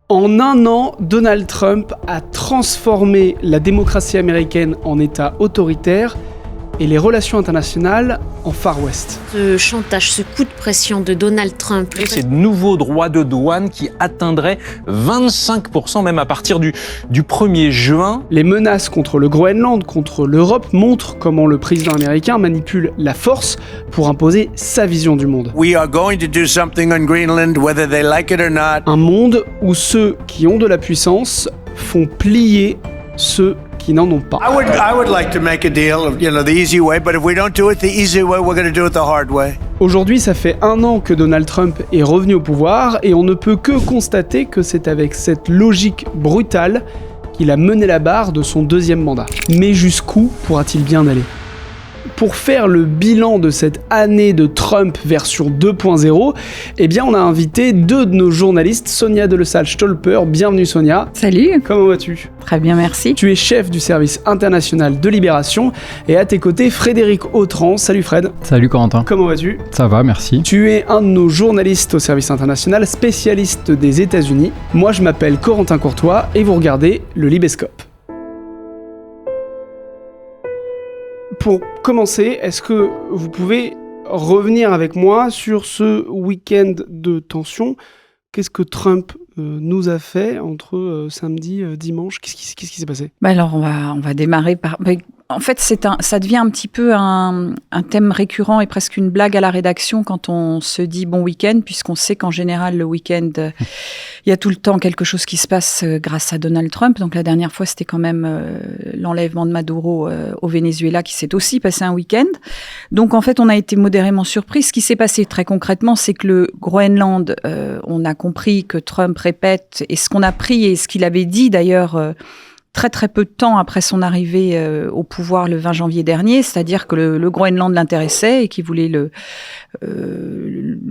En un an, Donald Trump a transformé la démocratie américaine en État autoritaire et les relations internationales en Far West. Ce chantage, ce coup de pression de Donald Trump. Et ces nouveaux droits de douane qui atteindraient 25% même à partir du 1er juin. Les menaces contre le Groenland, contre l'Europe montrent comment le président américain manipule la force pour imposer sa vision du monde. We are going to do something on Greenland, whether they like it or not. Un monde où ceux qui ont de la puissance font plier ceux qui n'en ont pas. I would like to make a deal, the easy way, but if we don't do it the easy way, we're going to do it the hard way. Aujourd'hui, ça fait 1 an que Donald Trump est revenu au pouvoir et on ne peut que constater que c'est avec cette logique brutale qu'il a mené la barre de son 2e mandat. Mais jusqu'où pourra-t-il bien aller ? Pour faire le bilan de cette année de Trump version 2.0, eh bien on a invité 2 de nos journalistes, Sonia Delessal-Stolper. Bienvenue Sonia. Salut. Comment vas-tu ? Très bien, merci. Tu es chef du service international de Libération et à tes côtés Frédéric Autran. Salut Fred. Salut Corentin. Comment vas-tu ? Ça va, merci. Tu es un de nos journalistes au service international, spécialiste des États-Unis. Moi je m'appelle Corentin Courtois et vous regardez le Libescope. Pour commencer, est-ce que vous pouvez revenir avec moi sur ce week-end de tension ? Qu'est-ce que Trump nous a fait entre samedi et dimanche ? Qu'est-ce qui s'est passé ? Alors, on va démarrer par... En fait, ça devient un petit peu un thème récurrent et presque une blague à la rédaction quand on se dit bon week-end, puisqu'on sait qu'en général, le week-end, il y a tout le temps quelque chose qui se passe grâce à Donald Trump. Donc la dernière fois, c'était quand même l'enlèvement de Maduro au Venezuela qui s'est aussi passé un week-end. Donc en fait, on a été modérément surpris. Ce qui s'est passé très concrètement, c'est que le Groenland, on a compris que Trump répète, et ce qu'on a pris et ce qu'il avait dit d'ailleurs... très très peu de temps après son arrivée au pouvoir le 20 janvier dernier, c'est-à-dire que le Groenland l'intéressait et qu'il voulait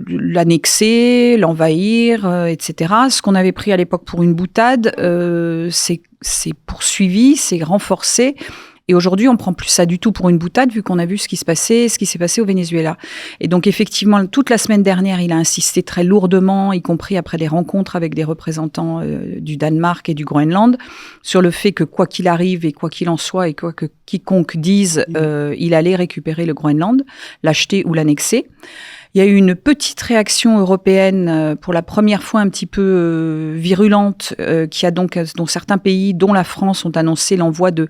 l'annexer, l'envahir, etc. Ce qu'on avait pris à l'époque pour une boutade, c'est poursuivi, c'est renforcé. Et aujourd'hui, on prend plus ça du tout pour une boutade, vu qu'on a vu ce qui s'est passé au Venezuela. Et donc, effectivement, toute la semaine dernière, il a insisté très lourdement, y compris après des rencontres avec des représentants du Danemark et du Groenland, sur le fait que quoi qu'il arrive et quoi qu'il en soit, et quoi que quiconque dise, il allait récupérer le Groenland, l'acheter ou l'annexer. Il y a eu une petite réaction européenne pour la première fois un petit peu virulente, dont certains pays, dont la France, ont annoncé l'envoi de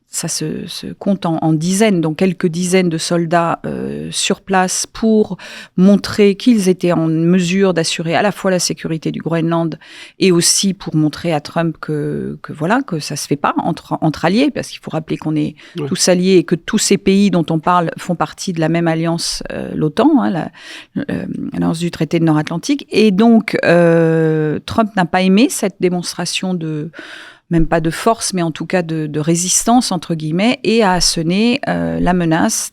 ça se compte en dizaines, donc quelques dizaines de soldats sur place pour montrer qu'ils étaient en mesure d'assurer à la fois la sécurité du Groenland et aussi pour montrer à Trump que ça se fait pas entre alliés, parce qu'il faut rappeler qu'on est tous alliés et que tous ces pays dont on parle font partie de la même alliance, l'OTAN, l'alliance du traité de Nord-Atlantique. Et donc, Trump n'a pas aimé cette démonstration même pas de force, mais en tout cas de résistance, entre guillemets, et a sonné la menace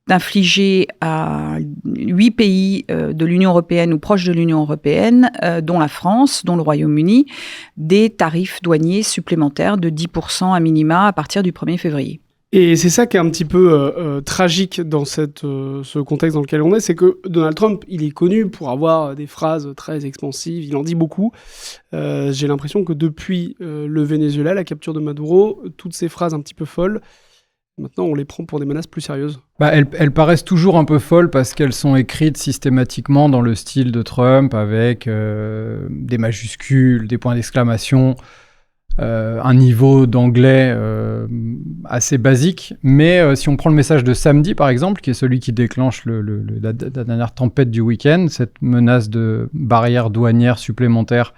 d'infliger à 8 pays de l'Union européenne ou proches de l'Union européenne, dont la France, dont le Royaume-Uni, des tarifs douaniers supplémentaires de 10% à minima à partir du 1er février. Et c'est ça qui est un petit peu tragique dans ce contexte dans lequel on est, c'est que Donald Trump, il est connu pour avoir des phrases très expansives, il en dit beaucoup. J'ai l'impression que depuis le Venezuela, la capture de Maduro, toutes ces phrases un petit peu folles, maintenant on les prend pour des menaces plus sérieuses. Elles paraissent toujours un peu folles parce qu'elles sont écrites systématiquement dans le style de Trump, avec des majuscules, des points d'exclamation, un niveau d'anglais assez basique, mais si on prend le message de samedi par exemple, qui est celui qui déclenche la dernière tempête du week-end, cette menace de barrière douanière supplémentaire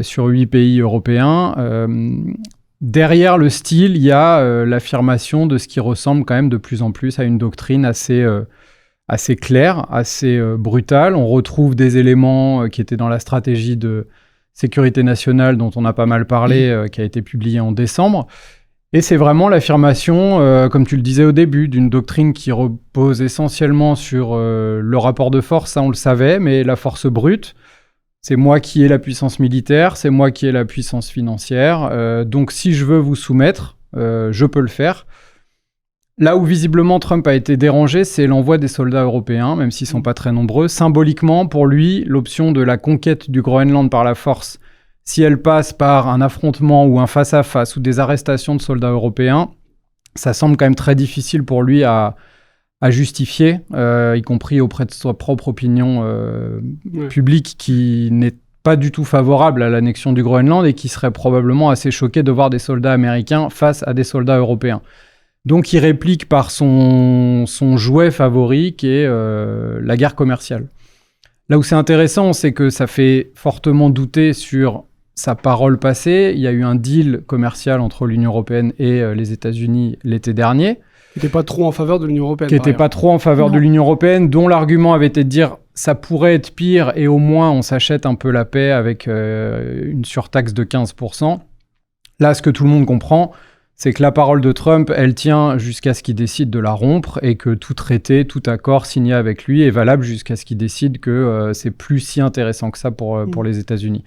sur 8 pays européens, derrière le style, il y a l'affirmation de ce qui ressemble quand même de plus en plus à une doctrine assez claire, assez brutale. On retrouve des éléments qui étaient dans la stratégie de sécurité nationale dont on a pas mal parlé, qui a été publié en décembre. Et c'est vraiment l'affirmation, comme tu le disais au début, d'une doctrine qui repose essentiellement sur le rapport de force, ça on le savait, mais la force brute, c'est moi qui ai la puissance militaire, c'est moi qui ai la puissance financière, donc si je veux vous soumettre, je peux le faire. Là où visiblement Trump a été dérangé, c'est l'envoi des soldats européens, même s'ils ne sont pas très nombreux. Symboliquement, pour lui, l'option de la conquête du Groenland par la force, si elle passe par un affrontement ou un face-à-face ou des arrestations de soldats européens, ça semble quand même très difficile pour lui à justifier, y compris auprès de sa propre opinion publique qui n'est pas du tout favorable à l'annexion du Groenland et qui serait probablement assez choqué de voir des soldats américains face à des soldats européens. Donc il réplique par son jouet favori qui est la guerre commerciale. Là où c'est intéressant, c'est que ça fait fortement douter sur sa parole passée. Il y a eu un deal commercial entre l'Union européenne et les États-Unis l'été dernier. Qui n'était pas trop en faveur de l'Union européenne. Qui n'était pas trop en faveur de l'Union européenne, dont l'argument avait été de dire ça pourrait être pire et au moins on s'achète un peu la paix avec une surtaxe de 15%. Là, ce que tout le monde comprend, c'est que la parole de Trump, elle tient jusqu'à ce qu'il décide de la rompre et que tout traité, tout accord signé avec lui est valable jusqu'à ce qu'il décide que c'est plus si intéressant que ça pour les États-Unis.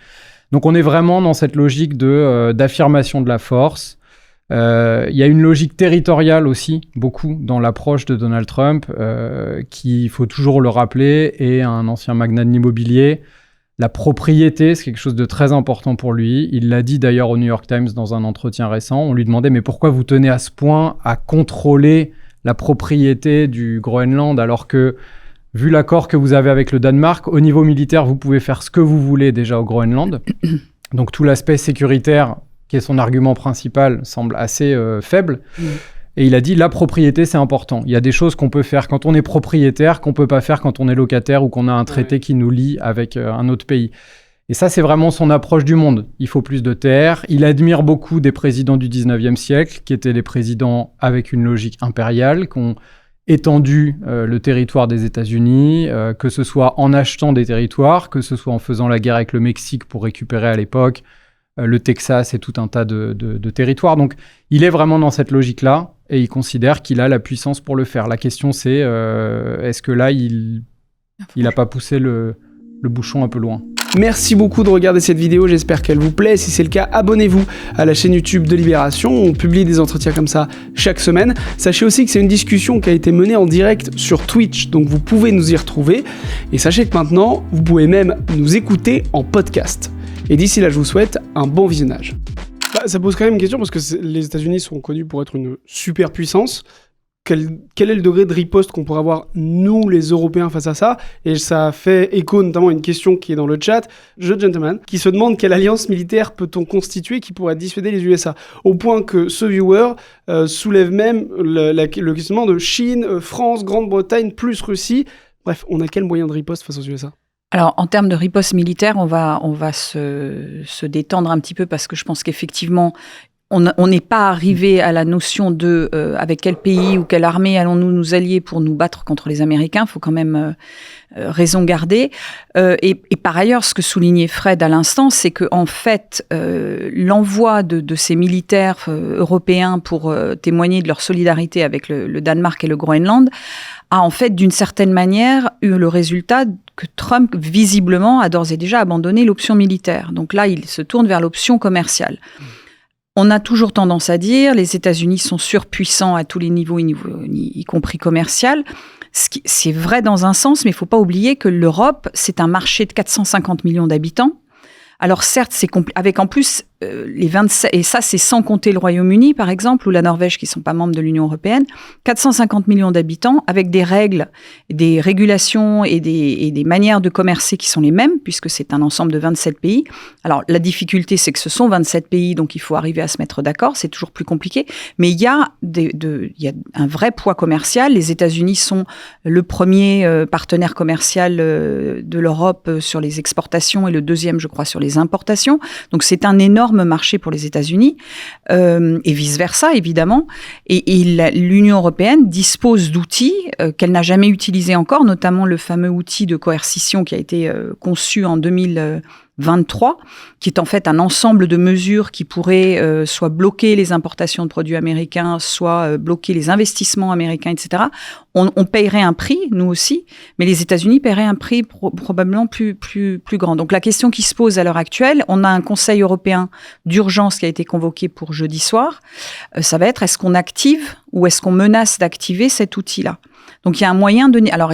Donc on est vraiment dans cette logique d'affirmation de la force. Il y a une logique territoriale aussi, beaucoup, dans l'approche de Donald Trump, qui, il faut toujours le rappeler, est un ancien magnat de l'immobilier. La propriété, c'est quelque chose de très important pour lui. Il l'a dit d'ailleurs au New York Times dans un entretien récent. On lui demandait « Mais pourquoi vous tenez à ce point à contrôler la propriété du Groenland alors que, vu l'accord que vous avez avec le Danemark, au niveau militaire, vous pouvez faire ce que vous voulez déjà au Groenland. » Donc tout l'aspect sécuritaire, qui est son argument principal, semble assez faible. Et il a dit, la propriété, c'est important. Il y a des choses qu'on peut faire quand on est propriétaire, qu'on ne peut pas faire quand on est locataire ou qu'on a un traité qui nous lie avec un autre pays. Et ça, c'est vraiment son approche du monde. Il faut plus de terres. Il admire beaucoup des présidents du 19e siècle, qui étaient les présidents avec une logique impériale, qui ont étendu le territoire des États-Unis, que ce soit en achetant des territoires, que ce soit en faisant la guerre avec le Mexique pour récupérer à l'époque le Texas et tout un tas de territoires. Donc, il est vraiment dans cette logique-là et il considère qu'il a la puissance pour le faire. La question, c'est est-ce que là, il n'a pas poussé le bouchon un peu loin ? Merci beaucoup de regarder cette vidéo, j'espère qu'elle vous plaît. Si c'est le cas, abonnez-vous à la chaîne YouTube de Libération. On publie des entretiens comme ça chaque semaine. Sachez aussi que c'est une discussion qui a été menée en direct sur Twitch, donc vous pouvez nous y retrouver. Et sachez que maintenant, vous pouvez même nous écouter en podcast. Et d'ici là, je vous souhaite un bon visionnage. Ça pose quand même une question, parce que les États-Unis sont connus pour être une superpuissance. Quel est le degré de riposte qu'on pourrait avoir, nous, les Européens, face à ça ? Et ça fait écho notamment à une question qui est dans le chat, The Gentleman, qui se demande quelle alliance militaire peut-on constituer qui pourrait dissuader les USA ? Au point que ce viewer soulève même le questionnement de Chine, France, Grande-Bretagne, plus Russie. Bref, on a quel moyen de riposte face aux USA ? Alors, en termes de riposte militaire, on va se détendre un petit peu parce que je pense qu'effectivement, on n'est pas arrivé à la notion de avec quel pays ou quelle armée allons-nous nous allier pour nous battre contre les Américains. Il faut quand même raison garder. Et par ailleurs, ce que soulignait Fred à l'instant, c'est que en fait, l'envoi de ces militaires européens pour témoigner de leur solidarité avec le Danemark et le Groenland a en fait, d'une certaine manière, eu le résultat que Trump, visiblement, a d'ores et déjà abandonné l'option militaire. Donc là, il se tourne vers l'option commerciale. On a toujours tendance à dire les États-Unis sont surpuissants à tous les niveaux, y compris commercial. C'est vrai dans un sens, mais il ne faut pas oublier que l'Europe, c'est un marché de 450 millions d'habitants. Alors certes, c'est avec en plus les 27, et ça c'est sans compter le Royaume-Uni par exemple, ou la Norvège qui ne sont pas membres de l'Union européenne, 450 millions d'habitants avec des règles, des régulations et des manières de commercer qui sont les mêmes, puisque c'est un ensemble de 27 pays. Alors la difficulté c'est que ce sont 27 pays, donc il faut arriver à se mettre d'accord, c'est toujours plus compliqué, mais il y a un vrai poids commercial. Les États-Unis sont le premier partenaire commercial de l'Europe sur les exportations et le deuxième je crois sur les importations, donc c'est un énorme marché pour les États-Unis et vice-versa, évidemment. Et l'Union européenne dispose d'outils qu'elle n'a jamais utilisés encore, notamment le fameux outil de coercition qui a été conçu en 2000 23, qui est en fait un ensemble de mesures qui pourraient soit bloquer les importations de produits américains, soit bloquer les investissements américains, etc. On paierait un prix, nous aussi, mais les États-Unis paieraient un prix probablement plus grand. Donc la question qui se pose à l'heure actuelle, on a un Conseil européen d'urgence qui a été convoqué pour jeudi soir. Ça va être, est-ce qu'on active ou est-ce qu'on menace d'activer cet outil-là ? Donc il y a un moyen de... Alors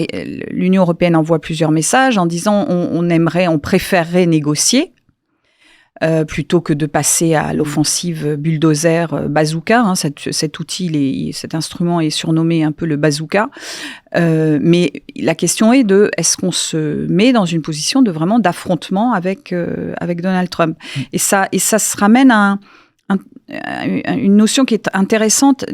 l'Union européenne envoie plusieurs messages en disant on préférerait négocier plutôt que de passer à l'offensive bulldozer bazooka. Hein, cet outil, cet instrument est surnommé un peu le bazooka. Mais la question est de est-ce qu'on se met dans une position de vraiment d'affrontement avec Donald Trump. Et ça se ramène à une notion qui est intéressante.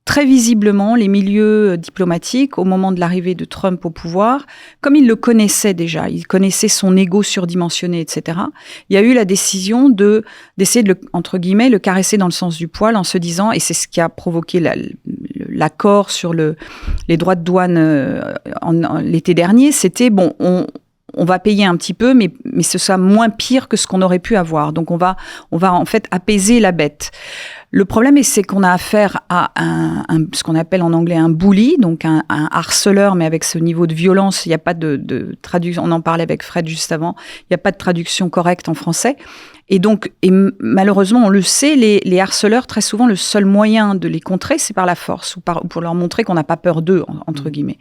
Très visiblement, les milieux diplomatiques, au moment de l'arrivée de Trump au pouvoir, comme ils le connaissaient déjà, ils connaissaient son ego surdimensionné, etc., il y a eu la décision d'essayer de, entre guillemets, le caresser dans le sens du poil en se disant, et c'est ce qui a provoqué l'accord sur les droits de douane l'été dernier, c'était, bon, on va payer un petit peu, mais ce sera moins pire que ce qu'on aurait pu avoir. Donc, on va en fait apaiser la bête. Le problème, c'est qu'on a affaire à ce qu'on appelle en anglais un bully, donc un harceleur, mais avec ce niveau de violence. Il n'y a pas de traduction. On en parlait avec Fred juste avant. Il n'y a pas de traduction correcte en français. Et malheureusement, on le sait, les harceleurs, très souvent, le seul moyen de les contrer, c'est par la force, ou pour leur montrer qu'on n'a pas peur d'eux, entre guillemets.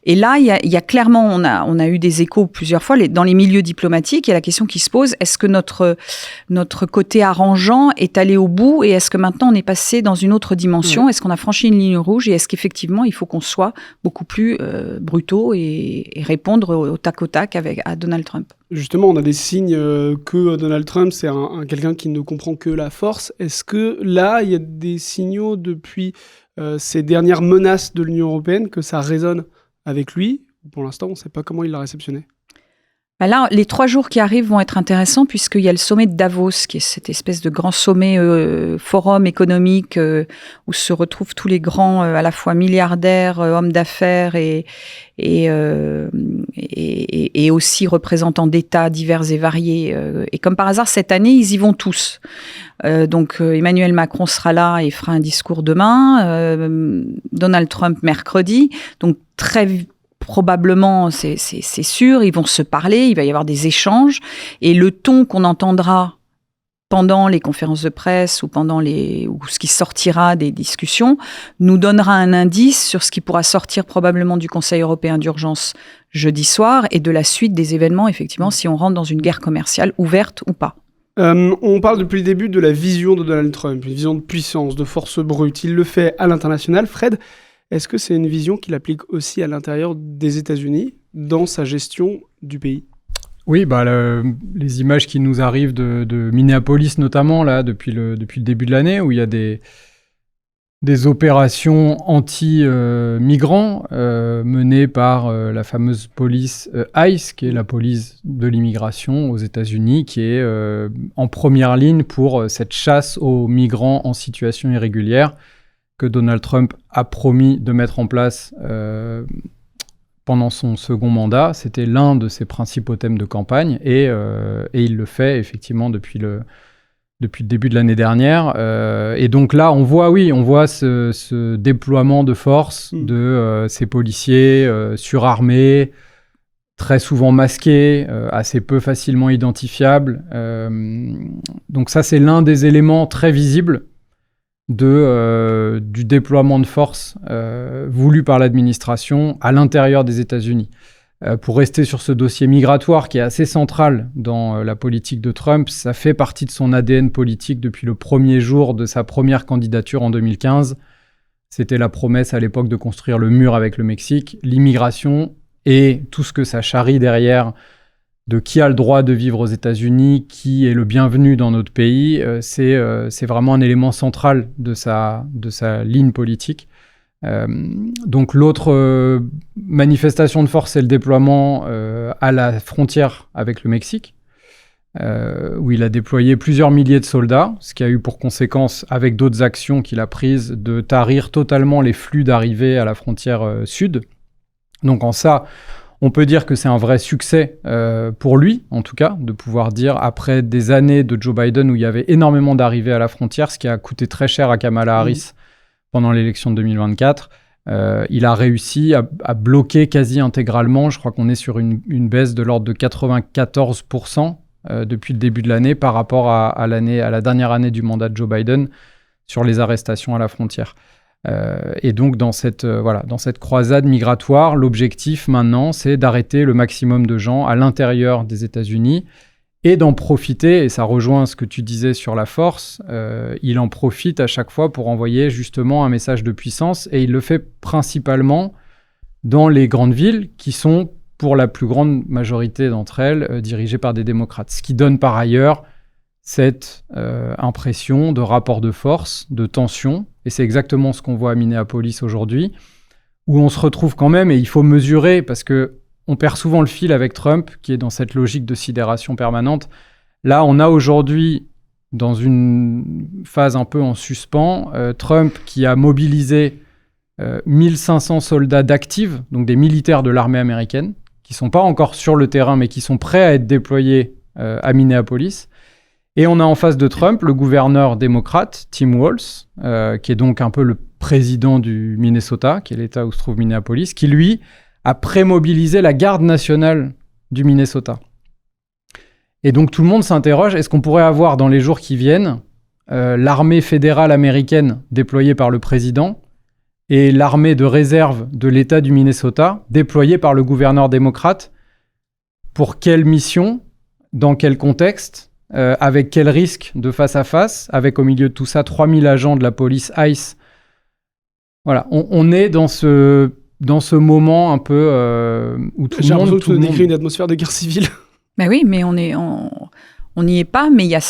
Et là, il y a clairement, on a eu des échos plusieurs fois, dans les milieux diplomatiques, il y a la question qui se pose, est-ce que notre côté arrangeant est allé au bout, et est-ce que maintenant on est passé dans une autre dimension, Est-ce qu'on a franchi une ligne rouge, et est-ce qu'effectivement, il faut qu'on soit beaucoup plus brutaux et répondre au tac au tac à Donald Trump? Justement, on a des signes que Donald Trump, c'est quelqu'un qui ne comprend que la force. Est-ce que là, il y a des signaux depuis ces dernières menaces de l'Union européenne que ça résonne avec lui? Pour l'instant, on ne sait pas comment il l'a réceptionné. Là, les 3 jours qui arrivent vont être intéressants puisqu'il y a le sommet de Davos, qui est cette espèce de grand sommet forum économique où se retrouvent tous les grands, à la fois milliardaires, hommes d'affaires et aussi représentants d'États divers et variés. Et comme par hasard, cette année, ils y vont tous. Donc Emmanuel Macron sera là et fera un discours demain. Donald Trump mercredi. Donc très probablement, c'est sûr, ils vont se parler, il va y avoir des échanges, et le ton qu'on entendra pendant les conférences de presse ou ou ce qui sortira des discussions nous donnera un indice sur ce qui pourra sortir probablement du Conseil européen d'urgence jeudi soir et de la suite des événements, effectivement, si on rentre dans une guerre commerciale ouverte ou pas. On parle depuis le début de la vision de Donald Trump, une vision de puissance, de force brute. Il le fait à l'international. Fred, est-ce que c'est une vision qu'il applique aussi à l'intérieur des États-Unis, dans sa gestion du pays ? Oui, les images qui nous arrivent de Minneapolis notamment, là, depuis le début de l'année, où il y a des opérations anti-migrants menées par la fameuse police ICE, qui est la police de l'immigration aux États-Unis, qui est en première ligne pour cette chasse aux migrants en situation irrégulière, que Donald Trump a promis de mettre en place pendant son second mandat. C'était l'un de ses principaux thèmes de campagne et il le fait effectivement depuis le début de l'année dernière. Et donc là, on voit ce déploiement de force de ces policiers surarmés, très souvent masqués, assez peu facilement identifiables. Donc ça, c'est l'un des éléments très visibles du déploiement de force voulu par l'administration à l'intérieur des États-Unis. Pour rester sur ce dossier migratoire qui est assez central dans la politique de Trump, ça fait partie de son ADN politique depuis le premier jour de sa première candidature en 2015. C'était la promesse à l'époque de construire le mur avec le Mexique. L'immigration et tout ce que ça charrie derrière, de qui a le droit de vivre aux États-Unis, qui est le bienvenu dans notre pays, c'est vraiment un élément central de sa ligne politique. Donc l'autre manifestation de force, c'est le déploiement à la frontière avec le Mexique, où il a déployé plusieurs milliers de soldats, ce qui a eu pour conséquence, avec d'autres actions qu'il a prises, de tarir totalement les flux d'arrivée à la frontière sud. Donc en ça, On peut dire que c'est un vrai succès pour lui, en tout cas, de pouvoir dire, après des années de Joe Biden où il y avait énormément d'arrivées à la frontière, ce qui a coûté très cher à Kamala Harris pendant l'élection de 2024, il a réussi à bloquer quasi intégralement, je crois qu'on est sur une baisse de l'ordre de 94% depuis le début de l'année par rapport à la dernière année du mandat de Joe Biden sur les arrestations à la frontière. Et donc, dans cette croisade migratoire, l'objectif maintenant, c'est d'arrêter le maximum de gens à l'intérieur des États-Unis et d'en profiter, et ça rejoint ce que tu disais sur la force, il en profite à chaque fois pour envoyer justement un message de puissance, et il le fait principalement dans les grandes villes qui sont, pour la plus grande majorité d'entre elles, dirigées par des démocrates. Ce qui donne par ailleurs cette impression de rapport de force, de tension, et c'est exactement ce qu'on voit à Minneapolis aujourd'hui, où on se retrouve quand même, et il faut mesurer, parce qu'on perd souvent le fil avec Trump, qui est dans cette logique de sidération permanente. Là, on a aujourd'hui, dans une phase un peu en suspens, Trump qui a mobilisé 1500 soldats d'actifs, donc des militaires de l'armée américaine, qui ne sont pas encore sur le terrain, mais qui sont prêts à être déployés à Minneapolis. Et on a en face de Trump le gouverneur démocrate, Tim Walz, qui est donc un peu le président du Minnesota, qui est l'État où se trouve Minneapolis, qui, lui, a prémobilisé la garde nationale du Minnesota. Et donc tout le monde s'interroge, est-ce qu'on pourrait avoir dans les jours qui viennent l'armée fédérale américaine déployée par le président et l'armée de réserve de l'État du Minnesota déployée par le gouverneur démocrate? Pour quelle mission? Dans quel contexte? Avec quel risque de face à face, avec au milieu de tout ça 3000 agents de la police ICE. Voilà, on est dans ce moment un peu où tout le monde... J'ai décrit une atmosphère de guerre civile. Mais oui, mais on n'y est pas, mais il y a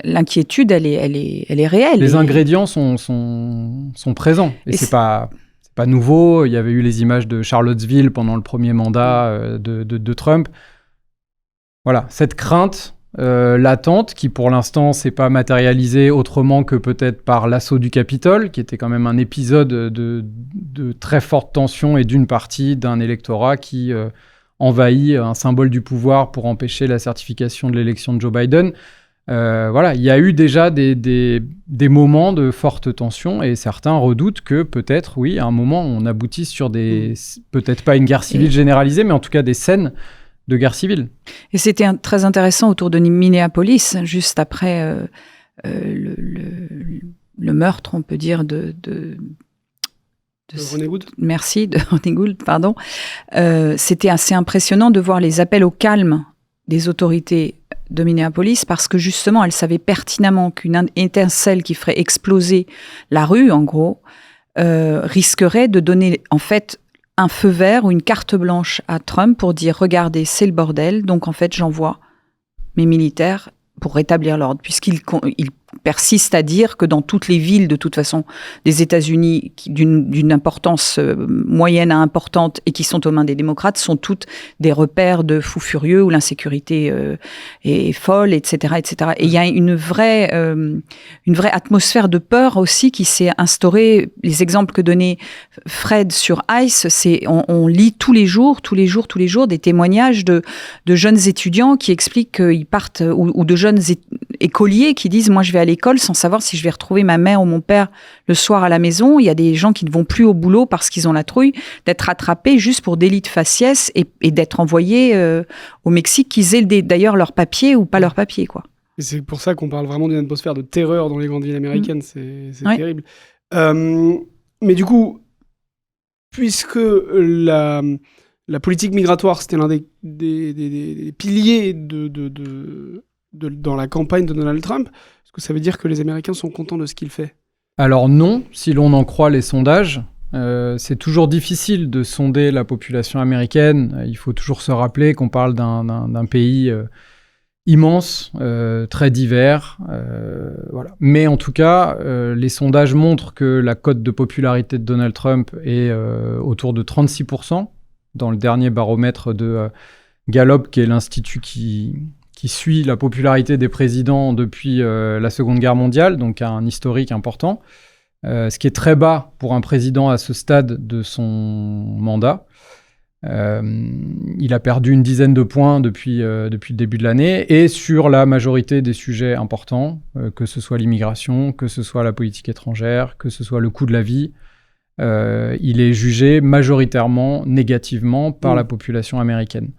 l'inquiétude, elle est réelle. Les ingrédients sont présents, et c'est pas nouveau. Il y avait eu les images de Charlottesville pendant le premier mandat de Trump. Voilà, cette crainte... latente, qui pour l'instant s'est pas matérialisée autrement que peut-être par l'assaut du Capitole, qui était quand même un épisode de très forte tension et d'une partie d'un électorat qui envahit un symbole du pouvoir pour empêcher la certification de l'élection de Joe Biden. Voilà, il y a eu déjà des moments de forte tension, et certains redoutent que peut-être, oui, à un moment, on aboutisse sur peut-être pas une guerre civile généralisée, mais en tout cas des scènes de guerre civile. Et c'était très intéressant autour de Minneapolis, juste après le meurtre, on peut dire, de Ronnie Good. Merci, de Ronnie Good, pardon. C'était assez impressionnant de voir les appels au calme des autorités de Minneapolis, parce que justement, elles savaient pertinemment qu'une étincelle qui ferait exploser la rue, en gros, risquerait de donner, en fait, un feu vert ou une carte blanche à Trump pour dire « Regardez, c'est le bordel, donc en fait, j'envoie mes militaires pour rétablir l'ordre », puisqu'il persiste à dire que dans toutes les villes, de toute façon, des États-Unis, d'une importance moyenne à importante et qui sont aux mains des démocrates, sont toutes des repères de fous furieux où l'insécurité est folle, etc., etc. Et il y a une vraie atmosphère de peur aussi qui s'est instaurée. Les exemples que donnait Fred sur ICE, c'est on lit tous les jours des témoignages de jeunes étudiants qui expliquent qu'ils partent, ou de jeunes écoliers qui disent « Moi, je vais à l'école sans savoir si je vais retrouver ma mère ou mon père le soir à la maison. » Il y a des gens qui ne vont plus au boulot parce qu'ils ont la trouille d'être attrapés juste pour délit de faciès et d'être envoyés au Mexique, qu'ils aient d'ailleurs leur papier ou pas leur papier, quoi. Et c'est pour ça qu'on parle vraiment d'une atmosphère de terreur dans les grandes villes américaines. C'est terrible. Mais du coup, puisque la politique migratoire, c'était l'un des piliers dans la campagne de Donald Trump, est-ce que ça veut dire que les Américains sont contents de ce qu'il fait? Alors non, si l'on en croit les sondages. C'est toujours difficile de sonder la population américaine. Il faut toujours se rappeler qu'on parle d'un pays immense, très divers. Voilà. Mais en tout cas, les sondages montrent que la cote de popularité de Donald Trump est autour de 36%, dans le dernier baromètre de Gallup, qui est l'institut qui suit la popularité des présidents depuis la Seconde Guerre mondiale, donc un historique important, ce qui est très bas pour un président à ce stade de son mandat. Il a perdu une dizaine de points depuis le début de l'année. Et sur la majorité des sujets importants, que ce soit l'immigration, que ce soit la politique étrangère, que ce soit le coût de la vie, il est jugé majoritairement négativement par la population américaine.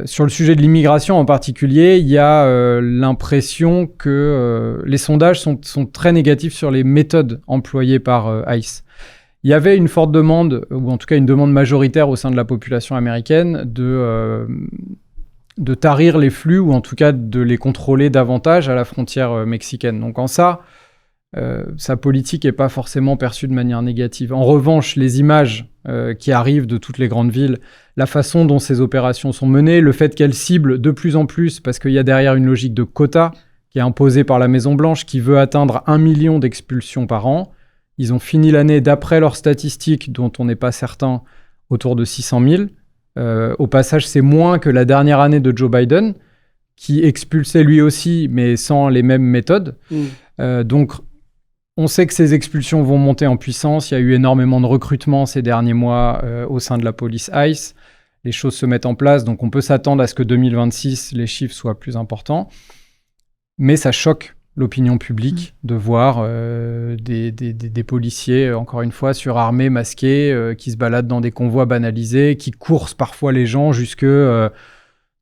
Sur le sujet de l'immigration en particulier, il y a l'impression que les sondages sont très négatifs sur les méthodes employées par ICE. Il y avait une forte demande, ou en tout cas une demande majoritaire au sein de la population américaine de tarir les flux, ou en tout cas de les contrôler davantage à la frontière mexicaine. Donc en ça, sa politique n'est pas forcément perçue de manière négative. En revanche, les images qui arrivent de toutes les grandes villes, la façon dont ces opérations sont menées, le fait qu'elles ciblent de plus en plus, parce qu'il y a derrière une logique de quota qui est imposée par la Maison-Blanche, qui veut atteindre 1 million d'expulsions par an. Ils ont fini l'année, d'après leurs statistiques, dont on n'est pas certain, autour de 600 000. Au passage, c'est moins que la dernière année de Joe Biden, qui expulsait lui aussi, mais sans les mêmes méthodes. Donc, on sait que ces expulsions vont monter en puissance. Il y a eu énormément de recrutements ces derniers mois au sein de la police ICE. Les choses se mettent en place, donc on peut s'attendre à ce que 2026, les chiffres soient plus importants. Mais ça choque l'opinion publique de voir des policiers, encore une fois, surarmés, masqués, qui se baladent dans des convois banalisés, qui coursent parfois les gens jusque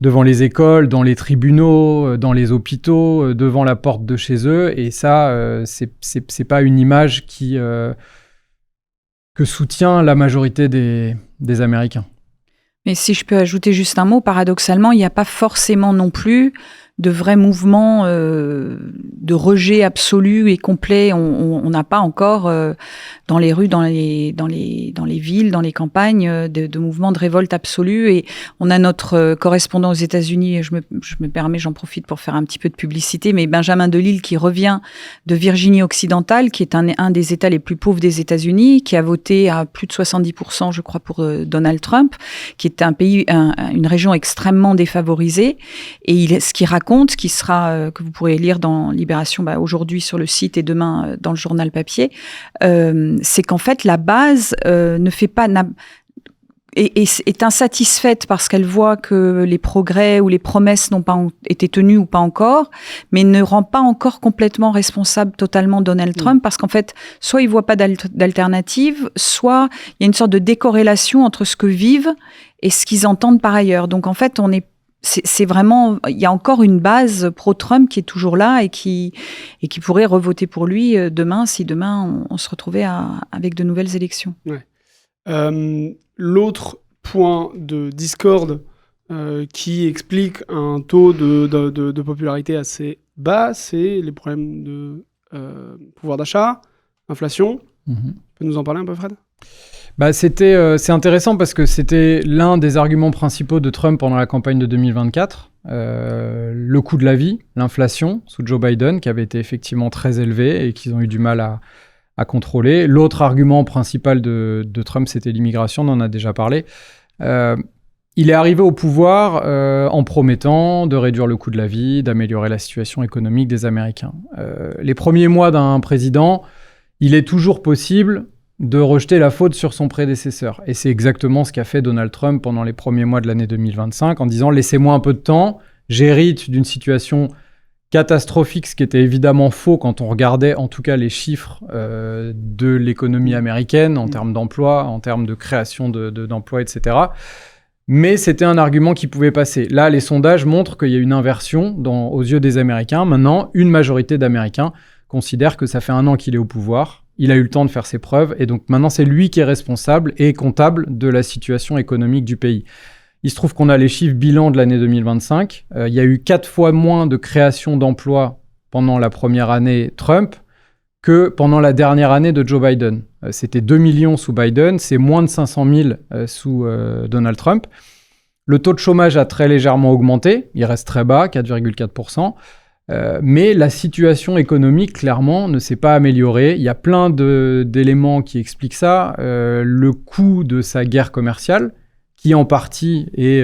devant les écoles, dans les tribunaux, dans les hôpitaux, devant la porte de chez eux. Et ça, c'est pas une image que soutient la majorité des Américains. Mais si je peux ajouter juste un mot, paradoxalement, il n'y a pas forcément non plus de vrais mouvements de rejet absolu et complet. On n'a pas encore dans les rues, dans les villes, dans les campagnes, de mouvements de révolte absolue. Et on a notre correspondant aux États-Unis, je me permets, j'en profite pour faire un petit peu de publicité, mais Benjamin Delille, qui revient de Virginie occidentale, qui est un des États les plus pauvres des États-Unis, qui a voté à plus de 70%, je crois, pour Donald Trump, qui est un pays, une région extrêmement défavorisée. Et ce qu'il raconte, qui sera que vous pourrez lire dans Libération aujourd'hui sur le site et demain dans le journal papier, c'est qu'en fait la base est insatisfaite parce qu'elle voit que les progrès ou les promesses n'ont pas été tenues ou pas encore, mais ne rend pas encore complètement responsable totalement Donald Trump, parce qu'en fait, soit il voit pas d'alternative, soit il y a une sorte de décorrélation entre ce que vivent et ce qu'ils entendent par ailleurs. Donc en fait, c'est vraiment, il y a encore une base pro-Trump qui est toujours là et qui pourrait revoter pour lui demain, si demain on se retrouvait avec de nouvelles élections. Ouais. L'autre point de discorde qui explique un taux de popularité assez bas, c'est les problèmes de pouvoir d'achat, inflation. Tu peux nous en parler un peu, Fred ? C'est intéressant parce que c'était l'un des arguments principaux de Trump pendant la campagne de 2024. Le coût de la vie, l'inflation sous Joe Biden, qui avait été effectivement très élevé et qu'ils ont eu du mal à contrôler. L'autre argument principal de Trump, c'était l'immigration, on en a déjà parlé. Il est arrivé au pouvoir en promettant de réduire le coût de la vie, d'améliorer la situation économique des Américains. Les premiers mois d'un président, il est toujours possible de rejeter la faute sur son prédécesseur. Et c'est exactement ce qu'a fait Donald Trump pendant les premiers mois de l'année 2025, en disant « Laissez-moi un peu de temps, j'hérite d'une situation catastrophique », ce qui était évidemment faux quand on regardait en tout cas les chiffres de l'économie américaine, en termes d'emploi, en termes de création d'emplois, etc. Mais c'était un argument qui pouvait passer. Là, les sondages montrent qu'il y a une inversion aux yeux des Américains. Maintenant, une majorité d'Américains considère que ça fait 1 an qu'il est au pouvoir. Il a eu le temps de faire ses preuves et donc maintenant c'est lui qui est responsable et comptable de la situation économique du pays. Il se trouve qu'on a les chiffres bilans de l'année 2025. Il y a eu 4 fois moins de création d'emplois pendant la première année Trump que pendant la dernière année de Joe Biden. C'était 2 millions sous Biden, c'est moins de 500 000 sous Donald Trump. Le taux de chômage a très légèrement augmenté, il reste très bas, 4,4%. Mais la situation économique, clairement, ne s'est pas améliorée. Il y a plein d'éléments qui expliquent ça. Le coût de sa guerre commerciale, qui en partie est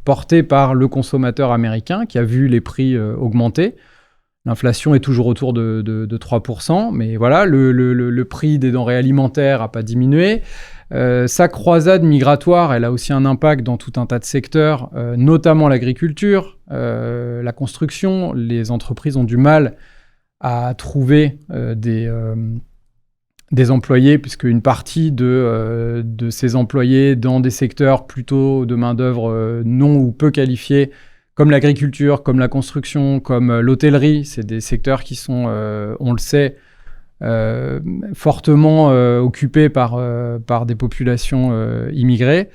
porté par le consommateur américain, qui a vu les prix augmenter. L'inflation est toujours autour de 3%, mais voilà, le prix des denrées alimentaires n'a pas diminué. Sa croisade migratoire, elle a aussi un impact dans tout un tas de secteurs, notamment l'agriculture, la construction. Les entreprises ont du mal à trouver des employés, puisque une partie de ces employés dans des secteurs plutôt de main-d'œuvre non ou peu qualifiés, comme l'agriculture, comme la construction, comme l'hôtellerie, c'est des secteurs qui sont, on le sait, fortement occupés par des populations immigrées.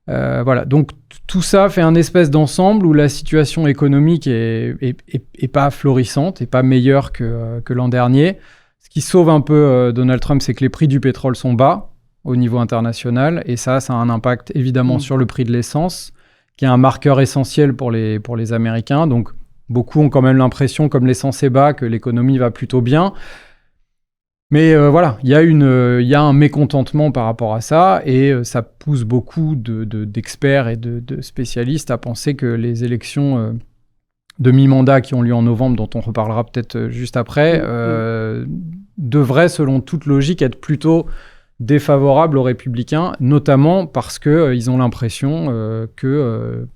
Voilà. Donc tout ça fait un espèce d'ensemble où la situation économique est pas florissante, et pas meilleure que l'an dernier. Ce qui sauve un peu Donald Trump, c'est que les prix du pétrole sont bas au niveau international, et ça a un impact évidemment sur le prix de l'essence, qui est un marqueur essentiel pour les Américains. Donc beaucoup ont quand même l'impression, comme l'essence est bas, que l'économie va plutôt bien. Mais voilà, il y a un mécontentement par rapport à ça, et ça pousse beaucoup d'experts et de spécialistes à penser que les élections de mi-mandat qui ont lieu en novembre, dont on reparlera peut-être juste après, devraient, selon toute logique, être plutôt défavorables aux républicains, notamment parce qu'ils ont l'impression que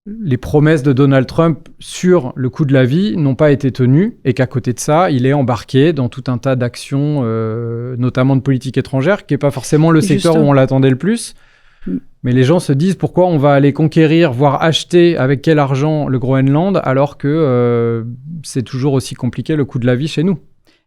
les promesses de Donald Trump sur le coût de la vie n'ont pas été tenues, et qu'à côté de ça, il est embarqué dans tout un tas d'actions, notamment de politique étrangère, qui n'est pas forcément le secteur où on l'attendait le plus. Mais les gens se disent pourquoi on va aller conquérir, voire acheter avec quel argent le Groenland, alors que c'est toujours aussi compliqué le coût de la vie chez nous.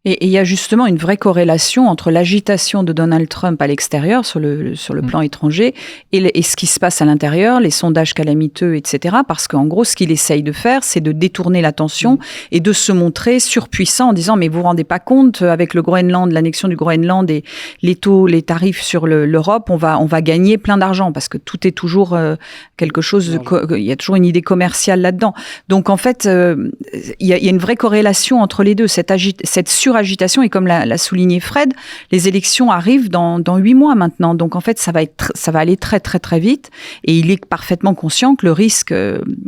Et il y a justement une vraie corrélation entre l'agitation de Donald Trump à l'extérieur, sur le plan étranger, et ce qui se passe à l'intérieur, les sondages calamiteux, etc. Parce qu'en gros, ce qu'il essaye de faire, c'est de détourner l'attention et de se montrer surpuissant en disant « mais vous vous rendez pas compte, avec le Groenland, l'annexion du Groenland et les tarifs sur l'Europe, on va gagner plein d'argent. » Parce que tout est toujours quelque chose, il y a toujours une idée commerciale là-dedans. Donc en fait, il y a une vraie corrélation entre les deux, cette suragitation, et comme l'a souligné Fred, les élections arrivent dans 8 mois maintenant. Donc en fait, ça va aller très très très vite, et il est parfaitement conscient que le risque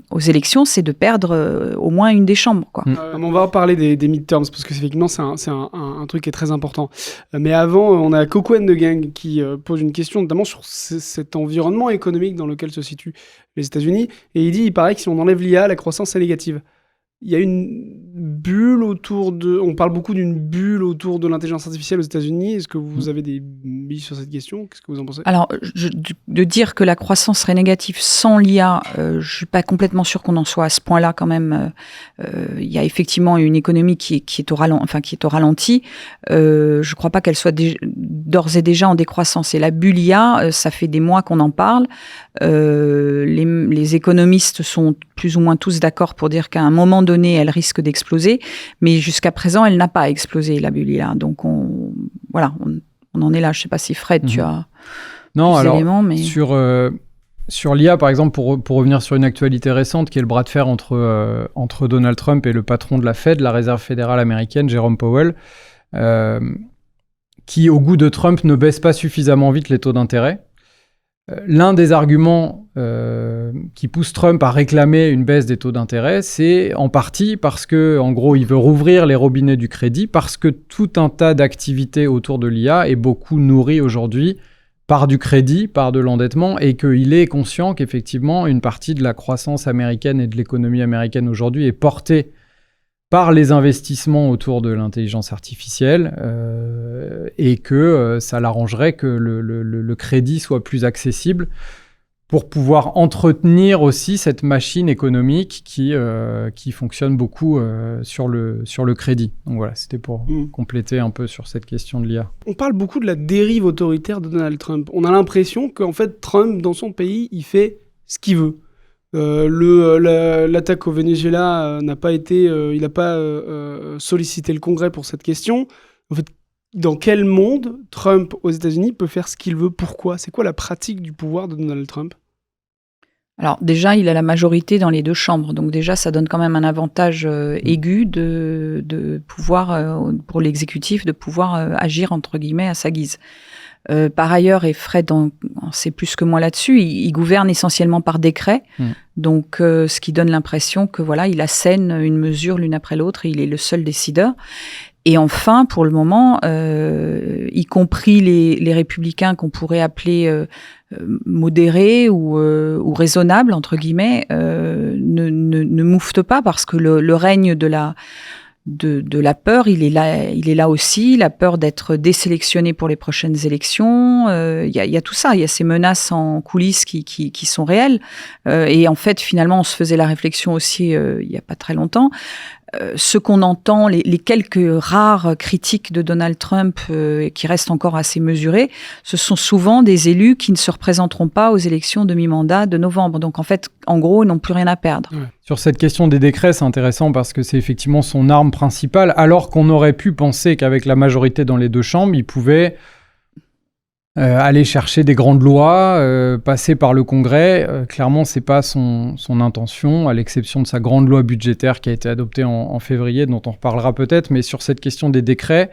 aux élections, c'est de perdre au moins une des chambres, quoi. On va parler des midterms, parce que effectivement c'est un truc qui est très important. Mais avant, on a Coco and the Gang qui pose une question notamment sur cet environnement économique dans lequel se situent les États-Unis, et il paraît que si on enlève l'IA, la croissance est négative. Il y a une bulle on parle beaucoup d'une bulle autour de l'intelligence artificielle aux États-Unis. Est-ce que vous avez des billes sur cette question? Qu'est-ce que vous en pensez? Alors, de dire que la croissance serait négative sans l'IA, je suis pas complètement sûre qu'on en soit à ce point-là quand même. Il y a effectivement une économie qui est au ralenti. Je crois pas qu'elle soit d'ores et déjà en décroissance. Et la bulle IA, ça fait des mois qu'on en parle. Les économistes sont plus ou moins tous d'accord pour dire qu'à un moment donné, elle risque d'exploser, mais jusqu'à présent, elle n'a pas explosé, la bulle IA. Donc, on en est là. Je ne sais pas si Fred, tu as des éléments, mais... Sur l'IA, par exemple, pour revenir sur une actualité récente, qui est le bras de fer entre Donald Trump et le patron de la Fed, la Réserve fédérale américaine, Jerome Powell, qui, au goût de Trump, ne baisse pas suffisamment vite les taux d'intérêt. L'un des arguments qui pousse Trump à réclamer une baisse des taux d'intérêt, c'est en partie parce que, en gros, il veut rouvrir les robinets du crédit, parce que tout un tas d'activités autour de l'IA est beaucoup nourri aujourd'hui par du crédit, par de l'endettement, et qu'il est conscient qu'effectivement, une partie de la croissance américaine et de l'économie américaine aujourd'hui est portée par les investissements autour de l'intelligence artificielle, et que ça l'arrangerait que le crédit soit plus accessible pour pouvoir entretenir aussi cette machine économique qui fonctionne beaucoup sur le crédit. Donc voilà, c'était pour compléter un peu sur cette question de l'IA. On parle beaucoup de la dérive autoritaire de Donald Trump. On a l'impression qu'en fait, Trump, dans son pays, il fait ce qu'il veut. L'attaque au Venezuela n'a pas été, il n'a pas sollicité le Congrès pour cette question. En fait, dans quel monde Trump aux États-Unis peut faire ce qu'il veut? Pourquoi? C'est quoi la pratique du pouvoir de Donald Trump? Alors déjà, il a la majorité dans les deux chambres, donc déjà ça donne quand même un avantage aigu de pouvoir pour l'exécutif de pouvoir agir entre guillemets à sa guise. Par ailleurs, et Fred en sait plus que moi là-dessus, il gouverne essentiellement par décret. Donc, ce qui donne l'impression que voilà, il assène une mesure l'une après l'autre et il est le seul décideur. Et enfin, pour le moment, y compris les républicains qu'on pourrait appeler modérés ou raisonnables, entre guillemets, ne mouftent pas parce que le règne de la peur, il est là aussi, la peur d'être désélectionné pour les prochaines élections. Il y a tout ça, il y a ces menaces en coulisses qui sont réelles. Et en fait, finalement, on se faisait la réflexion aussi il n'y a pas très longtemps. Ce qu'on entend, les quelques rares critiques de Donald Trump qui restent encore assez mesurées, ce sont souvent des élus qui ne se représenteront pas aux élections de mi-mandat de novembre. Donc en fait, en gros, ils n'ont plus rien à perdre. Ouais. Sur cette question des décrets, c'est intéressant parce que c'est effectivement son arme principale, alors qu'on aurait pu penser qu'avec la majorité dans les deux chambres, il pouvait aller chercher des grandes lois, passer par le Congrès. Clairement, c'est pas son intention, à l'exception de sa grande loi budgétaire qui a été adoptée en février, dont on reparlera peut-être. Mais sur cette question des décrets,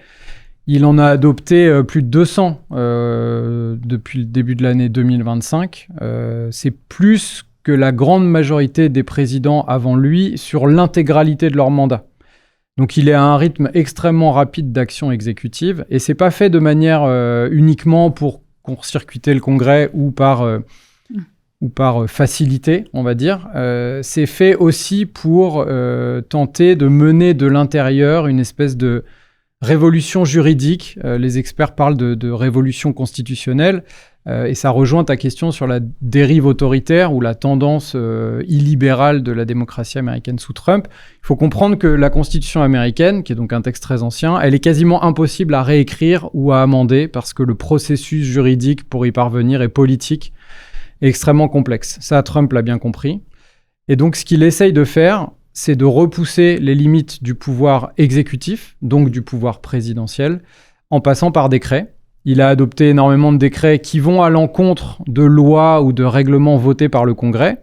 il en a adopté plus de 200 depuis le début de l'année 2025. C'est plus que la grande majorité des présidents avant lui sur l'intégralité de leur mandat. Donc il est à un rythme extrêmement rapide d'action exécutive et c'est pas fait de manière uniquement pour court-circuiter le Congrès ou par facilité, on va dire. C'est fait aussi pour tenter de mener de l'intérieur une espèce de révolution juridique. Les experts parlent de révolution constitutionnelle. Et ça rejoint ta question sur la dérive autoritaire ou la tendance illibérale de la démocratie américaine sous Trump. Il faut comprendre que la Constitution américaine, qui est donc un texte très ancien, elle est quasiment impossible à réécrire ou à amender parce que le processus juridique pour y parvenir est politique et extrêmement complexe. Ça, Trump l'a bien compris. Et donc, ce qu'il essaye de faire, c'est de repousser les limites du pouvoir exécutif, donc du pouvoir présidentiel, en passant par décret. Il a adopté énormément de décrets qui vont à l'encontre de lois ou de règlements votés par le Congrès,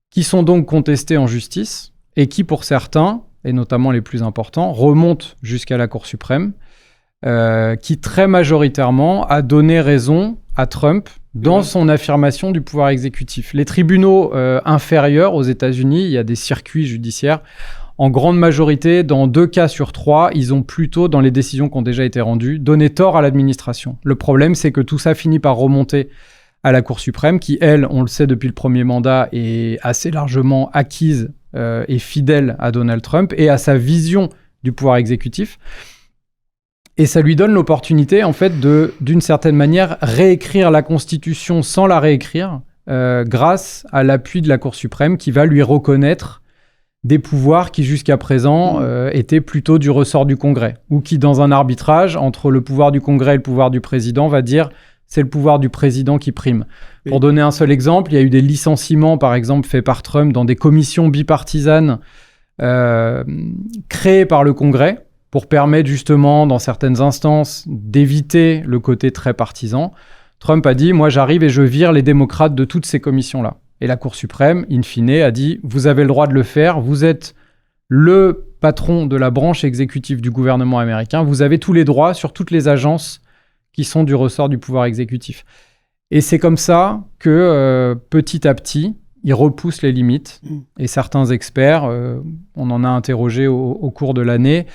qui sont donc contestés en justice et qui, pour certains, et notamment les plus importants, remontent jusqu'à la Cour suprême, qui très majoritairement a donné raison à Trump dans son affirmation du pouvoir exécutif. Les tribunaux inférieurs aux États-Unis, il y a des circuits judiciaires. En grande majorité, dans 2 cas sur 3, ils ont plutôt, dans les décisions qui ont déjà été rendues, donné tort à l'administration. Le problème, c'est que tout ça finit par remonter à la Cour suprême, qui, elle, on le sait depuis le premier mandat, est assez largement acquise et fidèle à Donald Trump et à sa vision du pouvoir exécutif. Et ça lui donne l'opportunité, en fait, d'une certaine manière, réécrire la Constitution sans la réécrire, grâce à l'appui de la Cour suprême, qui va lui reconnaître des pouvoirs qui jusqu'à présent étaient plutôt du ressort du Congrès, ou qui dans un arbitrage entre le pouvoir du Congrès et le pouvoir du président va dire c'est le pouvoir du président qui prime. Oui. Pour donner un seul exemple, il y a eu des licenciements par exemple faits par Trump dans des commissions bipartisanes créées par le Congrès pour permettre justement dans certaines instances d'éviter le côté très partisan. Trump a dit moi j'arrive et je vire les démocrates de toutes ces commissions-là. Et la Cour suprême, in fine, a dit « Vous avez le droit de le faire, vous êtes le patron de la branche exécutive du gouvernement américain, vous avez tous les droits sur toutes les agences qui sont du ressort du pouvoir exécutif. » Et c'est comme ça que, petit à petit, il repousse les limites. Et certains experts, on en a interrogé au cours de l'année,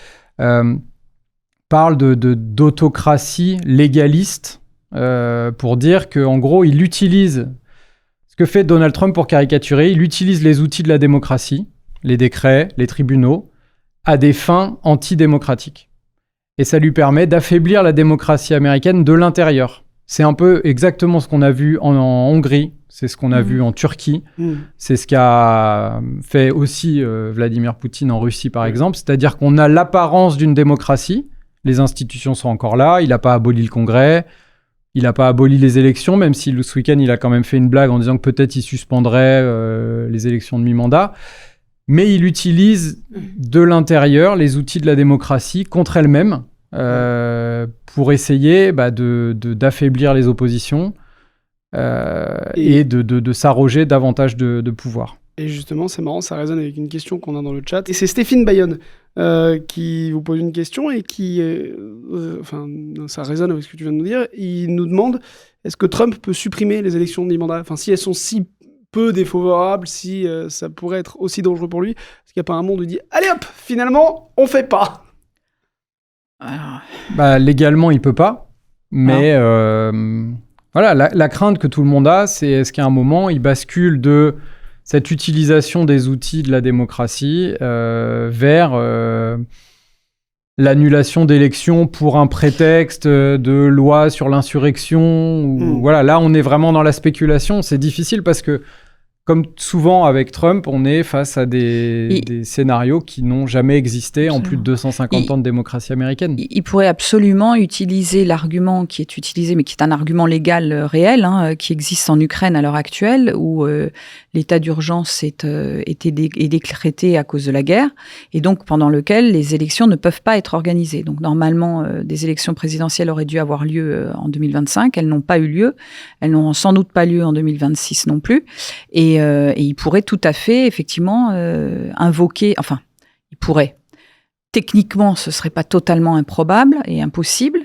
parlent d'autocratie légaliste pour dire qu'en gros, il utilise... Ce que fait Donald Trump pour caricaturer, il utilise les outils de la démocratie, les décrets, les tribunaux, à des fins antidémocratiques. Et ça lui permet d'affaiblir la démocratie américaine de l'intérieur. C'est un peu exactement ce qu'on a vu en Hongrie, c'est ce qu'on a vu en Turquie, c'est ce qu'a fait aussi Vladimir Poutine en Russie par exemple, c'est-à-dire qu'on a l'apparence d'une démocratie, les institutions sont encore là, il n'a pas aboli le Congrès, il n'a pas aboli les élections, même si ce week-end, il a quand même fait une blague en disant que peut-être il suspendrait les élections de mi-mandat. Mais il utilise de l'intérieur les outils de la démocratie contre elle-même pour essayer d'affaiblir les oppositions et de s'arroger davantage de pouvoir. Et justement, c'est marrant, ça résonne avec une question qu'on a dans le chat. Et c'est Stéphane Bayonne qui vous pose une question et qui... ça résonne avec ce que tu viens de nous dire. Il nous demande, est-ce que Trump peut supprimer les élections de mi-mandat ? Enfin, si elles sont si peu défavorables, si ça pourrait être aussi dangereux pour lui, parce qu'apparemment, on lui dit, allez hop, finalement, on fait pas. Légalement, il peut pas. Mais voilà, la crainte que tout le monde a, c'est est-ce qu'à un moment, il bascule de cette utilisation des outils de la démocratie vers l'annulation d'élections pour un prétexte de loi sur l'insurrection. Voilà, là, on est vraiment dans la spéculation. C'est difficile parce que, comme souvent avec Trump, on est face à des scénarios qui n'ont jamais existé en plus de 250 ans de démocratie américaine. Il pourrait absolument utiliser l'argument qui est utilisé, mais qui est un argument légal réel, qui existe en Ukraine à l'heure actuelle, où l'état d'urgence est décrété à cause de la guerre, et donc pendant lequel les élections ne peuvent pas être organisées. Donc normalement, des élections présidentielles auraient dû avoir lieu en 2025, elles n'ont pas eu lieu, elles n'auront sans doute pas lieu en 2026 non plus, et il pourrait tout à fait, effectivement, invoquer... Enfin, il pourrait. Techniquement, ce ne serait pas totalement improbable et impossible.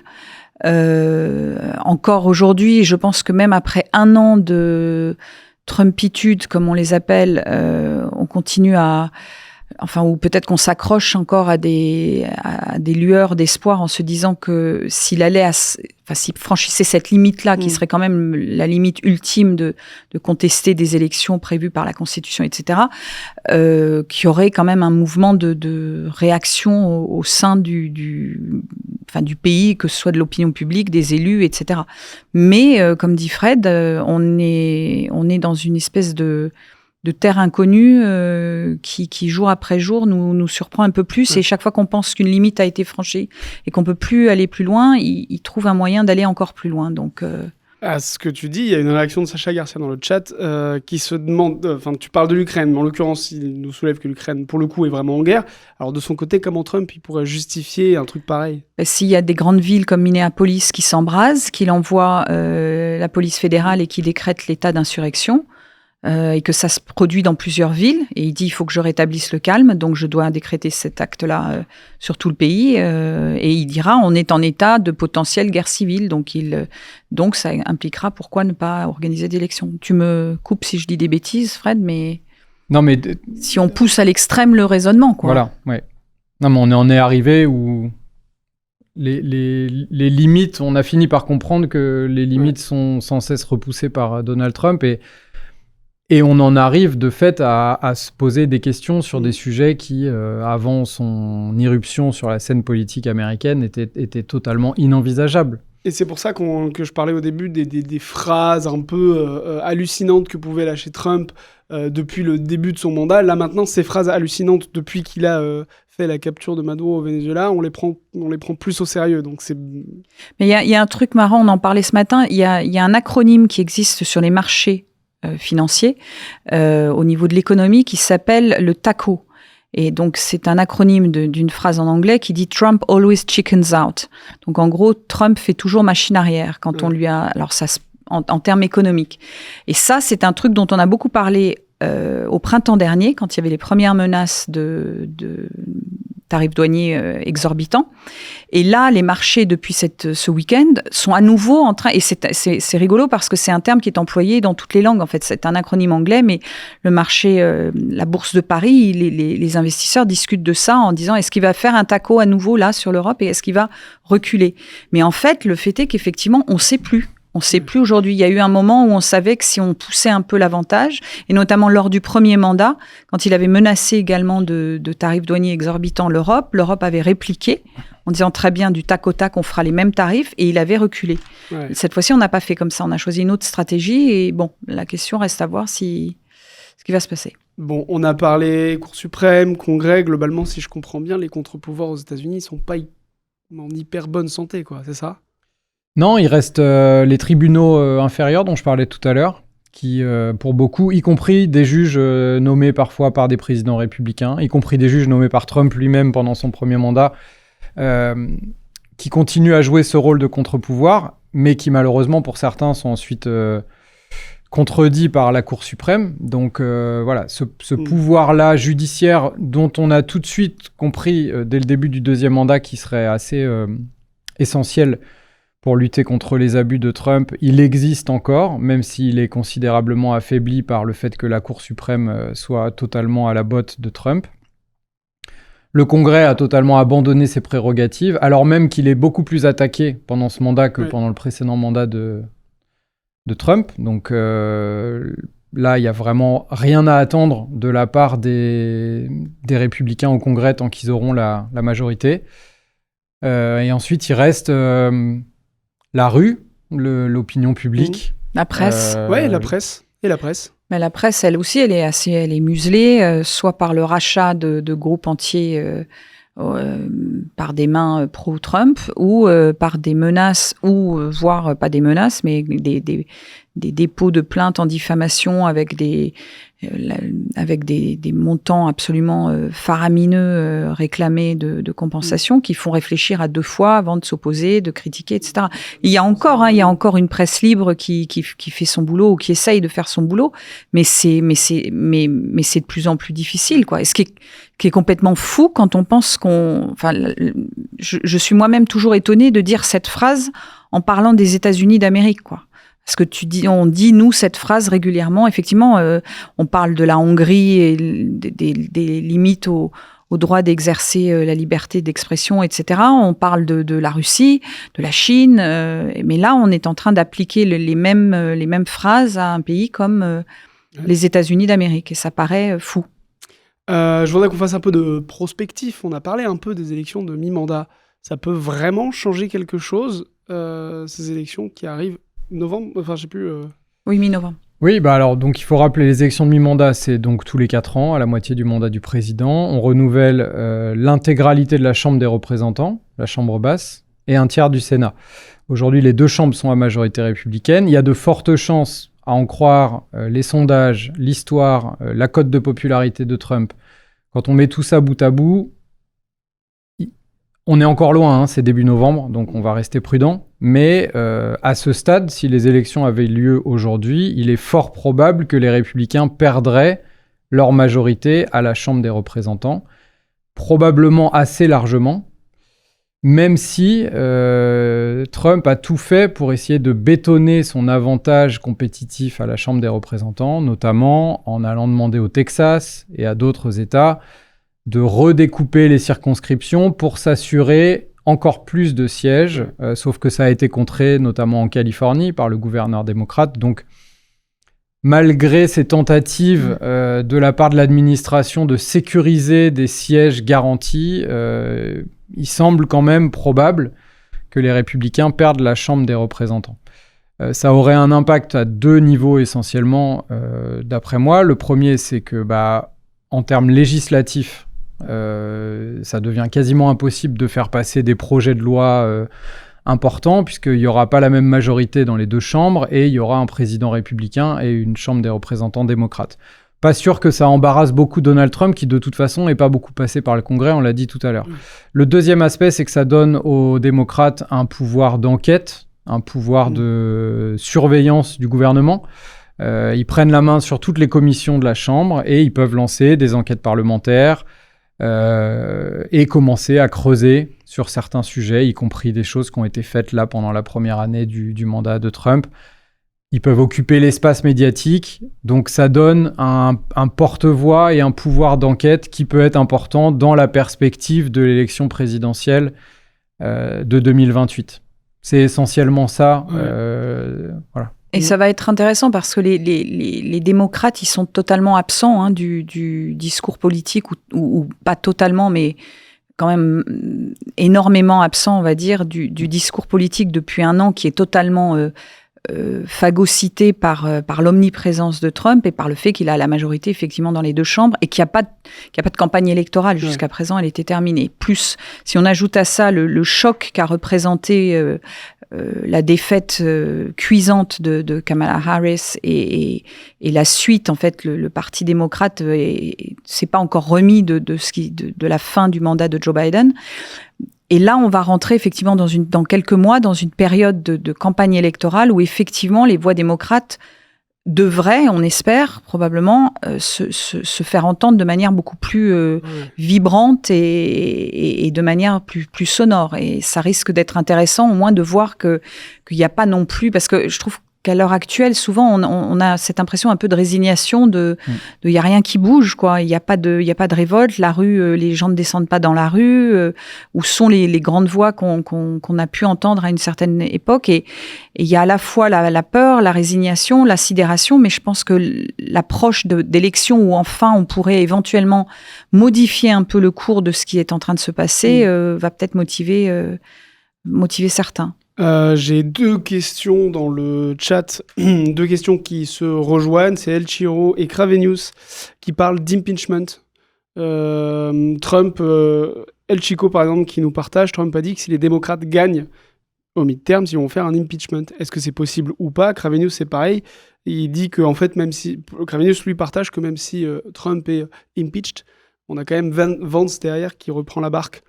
Encore aujourd'hui, je pense que même après 1 an de Trumpitude, comme on les appelle, on continue à... Enfin, ou peut-être qu'on s'accroche encore à des lueurs d'espoir en se disant que s'il allait s'il franchissait cette limite-là, qui serait quand même la limite ultime de contester des élections prévues par la Constitution, etc., qu'il y aurait quand même un mouvement de réaction au sein du pays, que ce soit de l'opinion publique, des élus, etc. Mais, comme dit Fred, on est dans une espèce de terre inconnue qui jour après jour nous surprend un peu plus, et chaque fois qu'on pense qu'une limite a été franchie et qu'on peut plus aller plus loin, il trouve un moyen d'aller encore plus loin. Donc à ce que tu dis, il y a une réaction de Sacha Garcia dans le chat qui se demande, tu parles de l'Ukraine, mais en l'occurrence il nous soulève que l'Ukraine pour le coup est vraiment en guerre. Alors de son côté, comment Trump il pourrait justifier un truc pareil ? S'il y a des grandes villes comme Minneapolis qui s'embrasent, qu'il envoie la police fédérale et qui décrète l'état d'insurrection, et que ça se produit dans plusieurs villes, et il dit il faut que je rétablisse le calme, donc je dois décréter cet acte-là sur tout le pays, et il dira on est en état de potentielle guerre civile, donc ça impliquera pourquoi ne pas organiser d'élections. Tu me coupes si je dis des bêtises, Fred, mais non, mais si on pousse à l'extrême le raisonnement, quoi. Voilà, ouais. Non, mais on en est arrivé où les limites, on a fini par comprendre que les limites sont sans cesse repoussées par Donald Trump, et on en arrive de fait à se poser des questions sur des sujets qui, avant son irruption sur la scène politique américaine, étaient totalement inenvisageables. Et c'est pour ça que je parlais au début des phrases un peu hallucinantes que pouvait lâcher Trump depuis le début de son mandat. Là maintenant, ces phrases hallucinantes, depuis qu'il a fait la capture de Maduro au Venezuela, on les prend plus au sérieux. Donc c'est... Mais il y a un truc marrant, on en parlait ce matin, il y a un acronyme qui existe sur les marchés financier au niveau de l'économie qui s'appelle le TACO. Et donc, c'est un acronyme d'une phrase en anglais qui dit « Trump always chickens out ». Donc, en gros, Trump fait toujours machine arrière quand on lui a... Alors, ça, en termes économiques. Et ça, c'est un truc dont on a beaucoup parlé au printemps dernier, quand il y avait les premières menaces de tarifs douaniers exorbitants. Et là, les marchés, depuis ce week-end, sont à nouveau en train... Et c'est rigolo parce que c'est un terme qui est employé dans toutes les langues. En fait, c'est un acronyme anglais, mais le marché, la bourse de Paris, les investisseurs discutent de ça en disant est-ce qu'il va faire un taco à nouveau là sur l'Europe et est-ce qu'il va reculer ? Mais en fait, le fait est qu'effectivement, on ne sait plus. On ne sait plus aujourd'hui. Il y a eu un moment où on savait que si on poussait un peu l'avantage, et notamment lors du premier mandat, quand il avait menacé également de tarifs douaniers exorbitants l'Europe avait répliqué en disant très bien du tac au tac, on fera les mêmes tarifs, et il avait reculé. Ouais. Cette fois-ci, on n'a pas fait comme ça. On a choisi une autre stratégie, et bon, la question reste à voir ce qui va se passer. Bon, on a parlé Cour suprême, Congrès. Globalement, si je comprends bien, les contre-pouvoirs aux États-Unis ne sont pas en hyper bonne santé, quoi. C'est ça ? Non, il reste les tribunaux inférieurs dont je parlais tout à l'heure, qui, pour beaucoup, y compris des juges nommés parfois par des présidents républicains, y compris des juges nommés par Trump lui-même pendant son premier mandat, qui continuent à jouer ce rôle de contre-pouvoir, mais qui malheureusement, pour certains, sont ensuite contredit par la Cour suprême. Donc voilà, ce pouvoir-là judiciaire dont on a tout de suite compris dès le début du deuxième mandat qui serait assez essentiel pour lutter contre les abus de Trump, il existe encore, même s'il est considérablement affaibli par le fait que la Cour suprême soit totalement à la botte de Trump. Le Congrès a totalement abandonné ses prérogatives, alors même qu'il est beaucoup plus attaqué pendant ce mandat que pendant le précédent mandat de Trump. Donc là, il n'y a vraiment rien à attendre de la part des républicains au Congrès tant qu'ils auront la majorité. Et ensuite, il reste la rue, l'opinion publique. La presse. Ouais, la presse. Et la presse. Mais la presse, elle aussi, elle est muselée, soit par le rachat de groupes entiers par des mains pro-Trump, ou par des menaces, ou voire pas des menaces, mais des dépôts de plaintes en diffamation avec des montants absolument faramineux réclamés de compensation qui font réfléchir à deux fois avant de s'opposer, de critiquer, etc. Il y a encore une presse libre qui fait son boulot ou qui essaye de faire son boulot, mais c'est de plus en plus difficile, quoi. Et ce qui est complètement fou quand on pense je suis moi-même toujours étonnée de dire cette phrase en parlant des États-Unis d'Amérique, quoi. Parce que on dit, nous, cette phrase régulièrement. Effectivement, on parle de la Hongrie et des limites au droit d'exercer la liberté d'expression, etc. On parle de la Russie, de la Chine. Mais là, on est en train d'appliquer les mêmes phrases à un pays comme les États-Unis d'Amérique. Et ça paraît fou. Je voudrais qu'on fasse un peu de prospectif. On a parlé un peu des élections de mi-mandat. Ça peut vraiment changer quelque chose, ces élections qui arrivent novembre, enfin je sais plus. Oui, mi-novembre. Oui, alors donc il faut rappeler les élections de mi-mandat, c'est donc tous les 4 ans, à la moitié du mandat du président. On renouvelle l'intégralité de la Chambre des représentants, la Chambre basse, et un tiers du Sénat. Aujourd'hui, les 2 chambres sont à majorité républicaine. Il y a de fortes chances, à en croire les sondages, l'histoire, la cote de popularité de Trump. Quand on met tout ça bout à bout, on est encore loin, c'est début novembre, donc on va rester prudent. Mais à ce stade, si les élections avaient lieu aujourd'hui, il est fort probable que les républicains perdraient leur majorité à la Chambre des représentants, probablement assez largement, même si Trump a tout fait pour essayer de bétonner son avantage compétitif à la Chambre des représentants, notamment en allant demander au Texas et à d'autres États de redécouper les circonscriptions pour s'assurer encore plus de sièges, sauf que ça a été contré notamment en Californie par le gouverneur démocrate. Donc, malgré ces tentatives de la part de l'administration de sécuriser des sièges garantis, il semble quand même probable que les républicains perdent la Chambre des représentants. Ça aurait un impact à 2 niveaux essentiellement, d'après moi. Le premier, c'est que, en termes législatifs, ça devient quasiment impossible de faire passer des projets de loi importants, puisqu'il n'y aura pas la même majorité dans les 2 chambres, et il y aura un président républicain et une Chambre des représentants démocrates. Pas sûr que ça embarrasse beaucoup Donald Trump, qui de toute façon n'est pas beaucoup passé par le Congrès, on l'a dit tout à l'heure. Le deuxième aspect, c'est que ça donne aux démocrates un pouvoir d'enquête, un pouvoir de surveillance du gouvernement. Ils prennent la main sur toutes les commissions de la Chambre et ils peuvent lancer des enquêtes parlementaires et commencer à creuser sur certains sujets, y compris des choses qui ont été faites là pendant la première année du mandat de Trump. Ils peuvent occuper l'espace médiatique, donc ça donne un porte-voix et un pouvoir d'enquête qui peut être important dans la perspective de l'élection présidentielle de 2028. C'est essentiellement ça. Voilà. Et ça va être intéressant parce que les démocrates, ils sont totalement absents du discours politique, ou pas totalement, mais quand même énormément absents, on va dire, du discours politique depuis 1 an, qui est totalement phagocyté par l'omniprésence de Trump et par le fait qu'il a la majorité effectivement dans les 2 chambres et qu'il n'y a pas de campagne électorale jusqu'à présent, elle était terminée. Plus, si on ajoute à ça le choc qu'a représenté la défaite cuisante de Kamala Harris et la suite, en fait, le Parti démocrate s'est pas encore remis de la fin du mandat de Joe Biden. Et là, on va rentrer effectivement dans quelques mois dans une période de campagne électorale où effectivement les voix démocrates devrait, on espère probablement, se faire entendre de manière beaucoup plus vibrante et de manière plus sonore. Et ça risque d'être intéressant au moins de voir qu'il n'y a pas non plus, parce que je trouve qu'à l'heure actuelle, souvent, on a cette impression un peu de résignation, il y a rien qui bouge, quoi. Il y a pas de révolte. La rue, les gens ne descendent pas dans la rue. Où sont les grandes voix qu'on a pu entendre à une certaine époque. Et il y a à la fois la peur, la résignation, la sidération, mais je pense que l'approche d'élections où enfin on pourrait éventuellement modifier un peu le cours de ce qui est en train de se passer va peut-être motiver certains. J'ai 2 questions dans le chat, 2 questions qui se rejoignent, c'est El Chiro et Cravenius qui parlent d'impeachment. Trump, El Chico par exemple qui nous partage, Trump a dit que si les démocrates gagnent au midterm, ils vont faire un impeachment. Est-ce que c'est possible ou pas? Cravenius c'est pareil, il dit que en fait même si, Cravenius lui partage que même si Trump est impeached, on a quand même Vance derrière qui reprend la barque.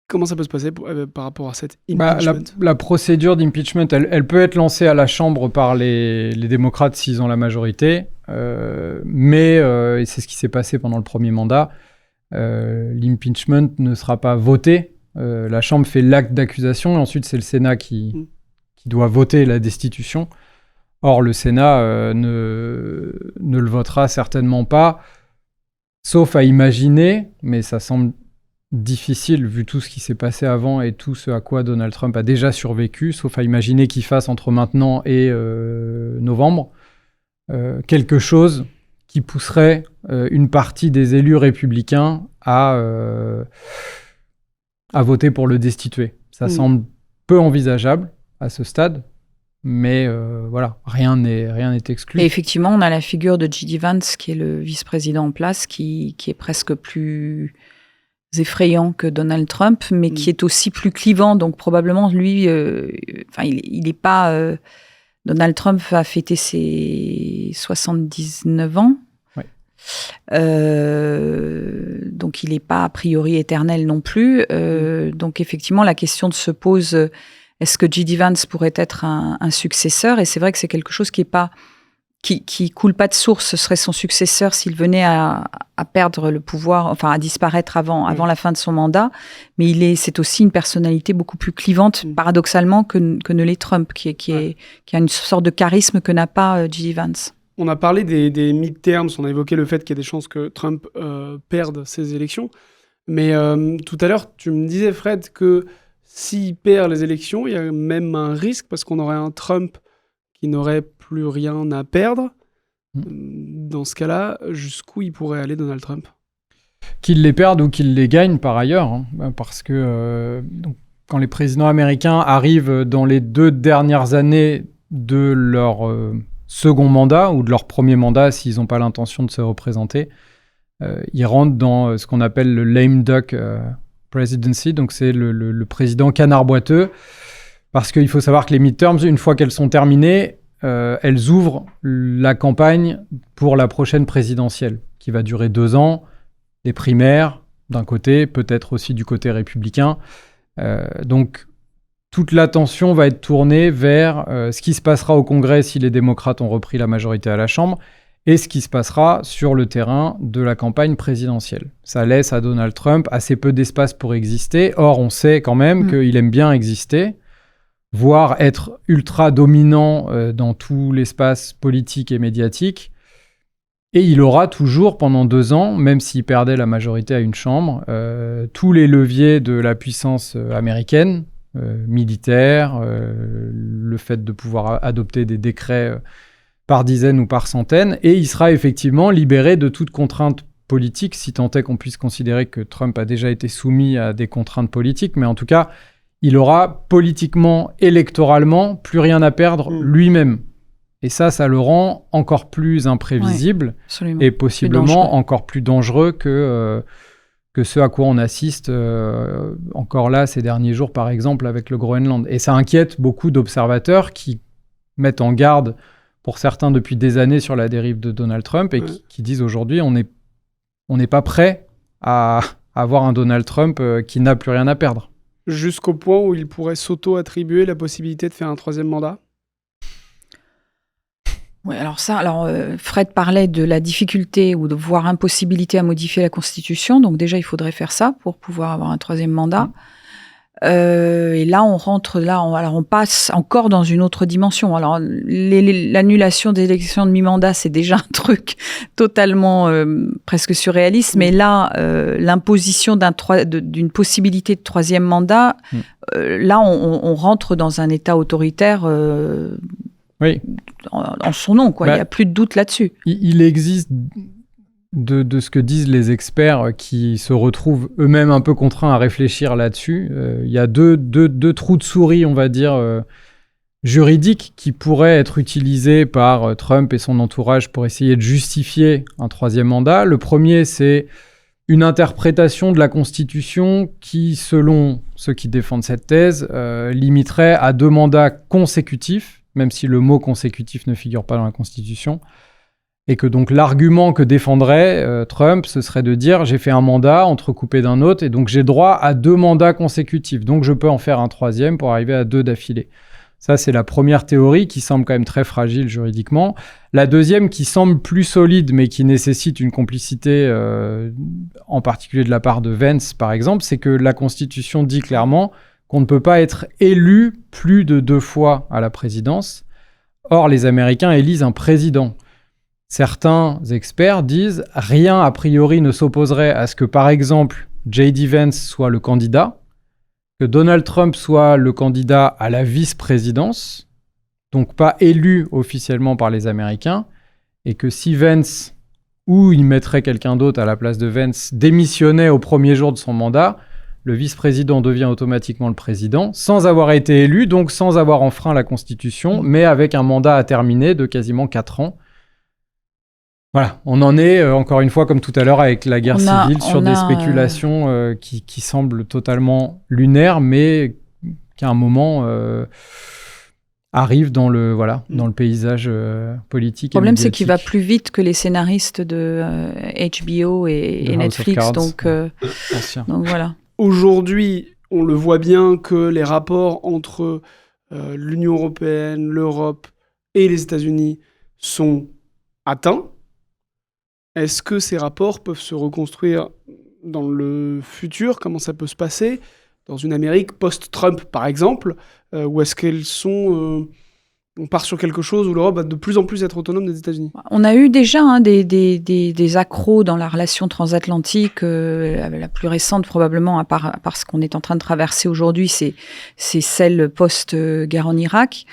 Comment ça peut se passer par rapport à cette impeachment? La procédure d'impeachment, elle peut être lancée à la Chambre par les démocrates s'ils ont la majorité, mais et c'est ce qui s'est passé pendant le premier mandat, l'impeachment ne sera pas voté. La Chambre fait l'acte d'accusation et ensuite c'est le Sénat qui doit voter la destitution. Or, le Sénat ne le votera certainement pas, sauf à imaginer, mais ça semble difficile vu tout ce qui s'est passé avant et tout ce à quoi Donald Trump a déjà survécu, sauf à imaginer qu'il fasse entre maintenant et novembre quelque chose qui pousserait une partie des élus républicains à voter pour le destituer. Ça semble peu envisageable à ce stade, mais voilà, rien n'est exclu. Et effectivement, on a la figure de J.D. Vance, qui est le vice-président en place, qui est presque plus effrayant que Donald Trump, mais qui est aussi plus clivant. Donc probablement, lui, il n'est pas... Donald Trump va fêter ses 79 ans. Ouais. Donc il n'est pas a priori éternel non plus. Donc effectivement, la question se pose, est-ce que J.D. Vance pourrait être un successeur? Et c'est vrai que c'est quelque chose qui est pas... qui coule pas de source. Ce serait son successeur s'il venait à perdre le pouvoir, enfin à disparaître avant la fin de son mandat. Mais c'est aussi une personnalité beaucoup plus clivante, paradoxalement, que ne l'est Trump, qui a une sorte de charisme que n'a pas J.D. Vance. On a parlé des midterms, on a évoqué le fait qu'il y a des chances que Trump perde ses élections. Mais tout à l'heure, tu me disais, Fred, que s'il perd les élections, il y a même un risque parce qu'on aurait un Trump qui n'aurait plus rien à perdre. Dans ce cas-là, jusqu'où il pourrait aller Donald Trump? Qu'il les perde ou qu'il les gagne par ailleurs, parce que quand les présidents américains arrivent dans les 2 dernières années de leur second mandat ou de leur premier mandat, s'ils n'ont pas l'intention de se représenter, ils rentrent dans ce qu'on appelle le lame duck presidency, donc c'est le président canard boiteux, parce qu'il faut savoir que les midterms, une fois qu'elles sont terminées, elles ouvrent la campagne pour la prochaine présidentielle, qui va durer 2 ans, les primaires d'un côté, peut-être aussi du côté républicain. Donc, toute l'attention va être tournée vers ce qui se passera au Congrès si les démocrates ont repris la majorité à la Chambre, et ce qui se passera sur le terrain de la campagne présidentielle. Ça laisse à Donald Trump assez peu d'espace pour exister. Or, on sait quand même qu'il aime bien exister, voire être ultra dominant dans tout l'espace politique et médiatique. Et il aura toujours, pendant 2 ans, même s'il perdait la majorité à une chambre, tous les leviers de la puissance américaine, militaire, le fait de pouvoir adopter des décrets par dizaines ou par centaines, et il sera effectivement libéré de toute contrainte politique, si tant est qu'on puisse considérer que Trump a déjà été soumis à des contraintes politiques, mais en tout cas, il aura politiquement, électoralement, plus rien à perdre lui-même. Et ça le rend encore plus imprévisible et possiblement encore plus dangereux que ce à quoi on assiste encore là ces derniers jours, par exemple, avec le Groenland. Et ça inquiète beaucoup d'observateurs qui mettent en garde, pour certains depuis des années, sur la dérive de Donald Trump et qui disent aujourd'hui on n'est pas prêt à avoir un Donald Trump qui n'a plus rien à perdre. Jusqu'au point où il pourrait s'auto-attribuer la possibilité de faire un 3e mandat? Oui, alors Fred parlait de la difficulté ou de voire impossibilité à modifier la Constitution. Donc déjà, il faudrait faire ça pour pouvoir avoir un troisième mandat. Et là, on passe encore dans une autre dimension. Alors, l'annulation des élections de mi-mandat, c'est déjà un truc totalement presque surréaliste. Mais là, l'imposition d'une possibilité de troisième mandat, là, on rentre dans un État autoritaire en son nom, quoi. Il n'y a plus de doute là-dessus. Il existe... De ce que disent les experts qui se retrouvent eux-mêmes un peu contraints à réfléchir là-dessus. Il y a deux trous de souris, on va dire, juridiques qui pourraient être utilisés par Trump et son entourage pour essayer de justifier un troisième mandat. Le premier, c'est une interprétation de la Constitution qui, selon ceux qui défendent cette thèse, limiterait à 2 mandats consécutifs, même si le mot consécutif ne figure pas dans la Constitution. Et que donc l'argument que défendrait Trump, ce serait de dire « j'ai fait un mandat entrecoupé d'un autre et donc j'ai droit à 2 mandats consécutifs. Donc je peux en faire un troisième pour arriver à 2 d'affilée. » Ça, c'est la première théorie qui semble quand même très fragile juridiquement. La deuxième qui semble plus solide mais qui nécessite une complicité en particulier de la part de Vance par exemple, c'est que la Constitution dit clairement qu'on ne peut pas être élu plus de 2 fois à la présidence. Or, les Américains élisent un président. Certains experts disent « rien a priori ne s'opposerait à ce que, par exemple, J.D. Vance soit le candidat, que Donald Trump soit le candidat à la vice-présidence, donc pas élu officiellement par les Américains, et que si Vance, ou il mettrait quelqu'un d'autre à la place de Vance, démissionnait au premier jour de son mandat, le vice-président devient automatiquement le président, sans avoir été élu, donc sans avoir enfreint la Constitution, mais avec un mandat à terminer de quasiment 4 ans. » Voilà, on en est, encore une fois, comme tout à l'heure, avec la guerre civile, sur des spéculations qui semblent totalement lunaires, mais qui, à un moment, arrivent dans le paysage politique. Le problème, c'est qu'il va plus vite que les scénaristes de HBO et Netflix. Donc voilà. Aujourd'hui, on le voit bien que les rapports entre l'Union européenne, l'Europe et les États-Unis sont atteints. Est-ce que ces rapports peuvent se reconstruire dans le futur? Comment ça peut se passer dans une Amérique post-Trump, par exemple? Ou est-ce qu'elles sont... on part sur quelque chose où l'Europe va de plus en plus être autonome des États-Unis? On a eu déjà des accros dans la relation transatlantique. La plus récente, probablement, à part ce qu'on est en train de traverser aujourd'hui, c'est celle post-guerre en Irak.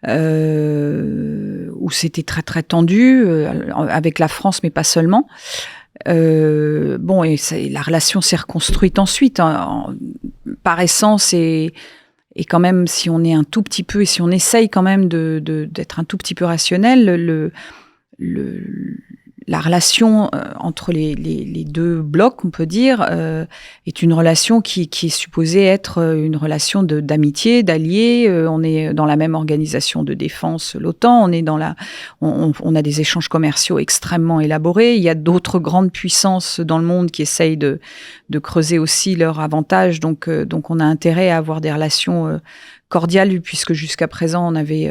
Où c'était très très tendu avec la France, mais pas seulement. La relation s'est reconstruite ensuite, par essence, et quand même, si on est un tout petit peu, et si on essaye quand même d'être un tout petit peu rationnel, la relation entre les 2 blocs, on peut dire, est une relation qui est supposée être une relation d'amitié, d'alliés. On est dans la même organisation de défense, l'OTAN. On a des échanges commerciaux extrêmement élaborés. Il y a d'autres grandes puissances dans le monde qui essayent de creuser aussi leurs avantages. Donc on a intérêt à avoir des relations cordiales, puisque jusqu'à présent, on avait...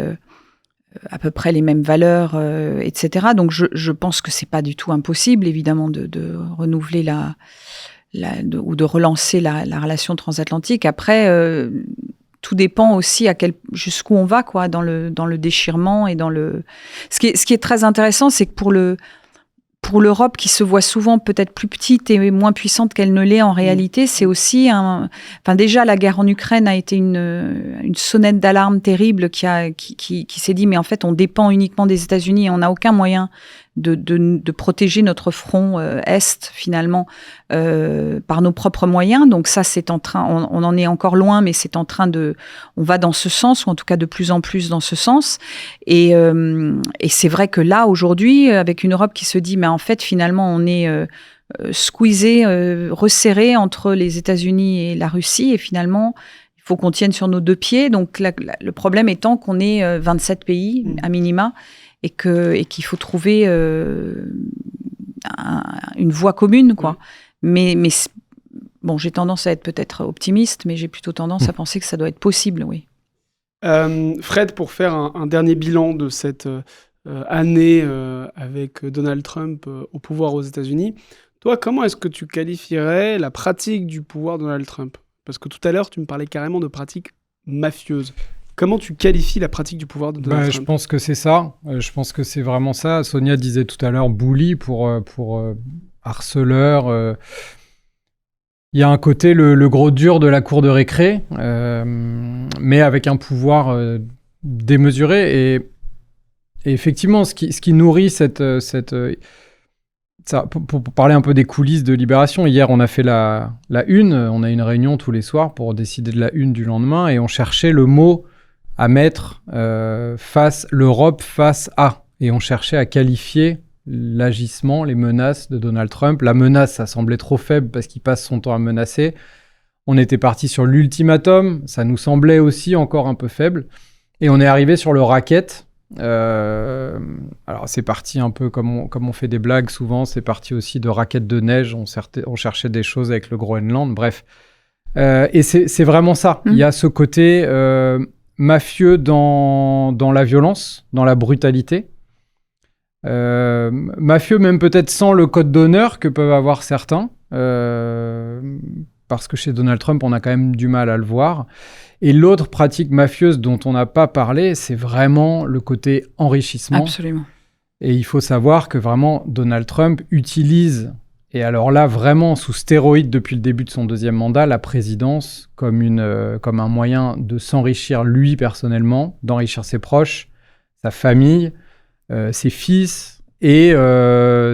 à peu près les mêmes valeurs, etc. Donc, je pense que c'est pas du tout impossible, évidemment, de renouveler ou de relancer la relation transatlantique. Après, tout dépend aussi jusqu'où on va, quoi, dans le déchirement et dans le... Ce qui est très intéressant, c'est que pour l'Europe, qui se voit souvent peut-être plus petite et moins puissante qu'elle ne l'est en réalité, c'est aussi déjà, la guerre en Ukraine a été une sonnette d'alarme terrible qui s'est dit, mais en fait, on dépend uniquement des États-Unis et on n'a aucun moyen de protéger notre front Est, finalement, par nos propres moyens. Donc ça, c'est en train, on en est encore loin, mais c'est en train on va dans ce sens, ou en tout cas de plus en plus dans ce sens. Et c'est vrai que là, aujourd'hui, avec une Europe qui se dit, mais en fait, finalement, on est squeezé, resserré entre les États-Unis et la Russie, et finalement, il faut qu'on tienne sur nos 2 pieds. Donc le problème étant qu'on est 27 pays, à minima, et qu'il faut trouver une voie commune, quoi. Mais bon, j'ai tendance à être peut-être optimiste, mais j'ai plutôt tendance à penser que ça doit être possible, oui. Fred, pour faire un dernier bilan de cette années avec Donald Trump au pouvoir aux États-Unis. Toi, comment est-ce que tu qualifierais la pratique du pouvoir de Donald Trump ? Parce que tout à l'heure, tu me parlais carrément de pratiques mafieuses. Comment tu qualifies la pratique du pouvoir de Donald Trump ? Je pense que c'est ça. Je pense que c'est vraiment ça. Sonia disait tout à l'heure bully pour harceleur. Il y a un côté le gros dur de la cour de récré, mais avec un pouvoir démesuré. Et effectivement, ce qui nourrit ça, pour parler un peu des coulisses de Libération, hier on a fait la une, on a une réunion tous les soirs pour décider de la une du lendemain et on cherchait le mot à mettre l'Europe face à. Et on cherchait à qualifier l'agissement, les menaces de Donald Trump. La menace, ça semblait trop faible parce qu'il passe son temps à menacer. On était parti sur l'ultimatum, ça nous semblait aussi encore un peu faible. Et on est arrivé sur le racket. Alors c'est parti un peu comme on fait des blagues souvent, c'est parti aussi de raquettes de neige, on cherchait des choses avec le Groenland, bref. Et c'est vraiment ça, il y a ce côté mafieux dans la violence, dans la brutalité. Mafieux même peut-être sans le code d'honneur que peuvent avoir certains, parce que chez Donald Trump on a quand même du mal à le voir. Et l'autre pratique mafieuse dont on n'a pas parlé, c'est vraiment le côté enrichissement. Absolument. Et il faut savoir que vraiment Donald Trump utilise, et alors là vraiment sous stéroïde depuis le début de son deuxième mandat, la présidence comme un moyen de s'enrichir lui personnellement, d'enrichir ses proches, sa famille, ses fils et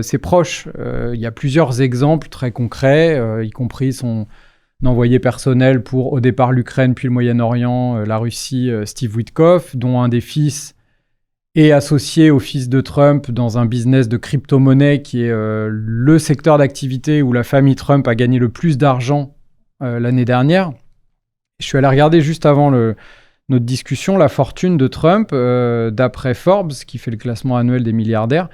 ses proches. Il y a plusieurs exemples très concrets, y compris son envoyé personnel pour au départ l'Ukraine puis le Moyen-Orient, la Russie, Steve Witkoff, dont un des fils est associé au fils de Trump dans un business de crypto-monnaie qui est le secteur d'activité où la famille Trump a gagné le plus d'argent l'année dernière. Je suis allé regarder juste avant notre discussion la fortune de Trump, d'après Forbes, qui fait le classement annuel des milliardaires,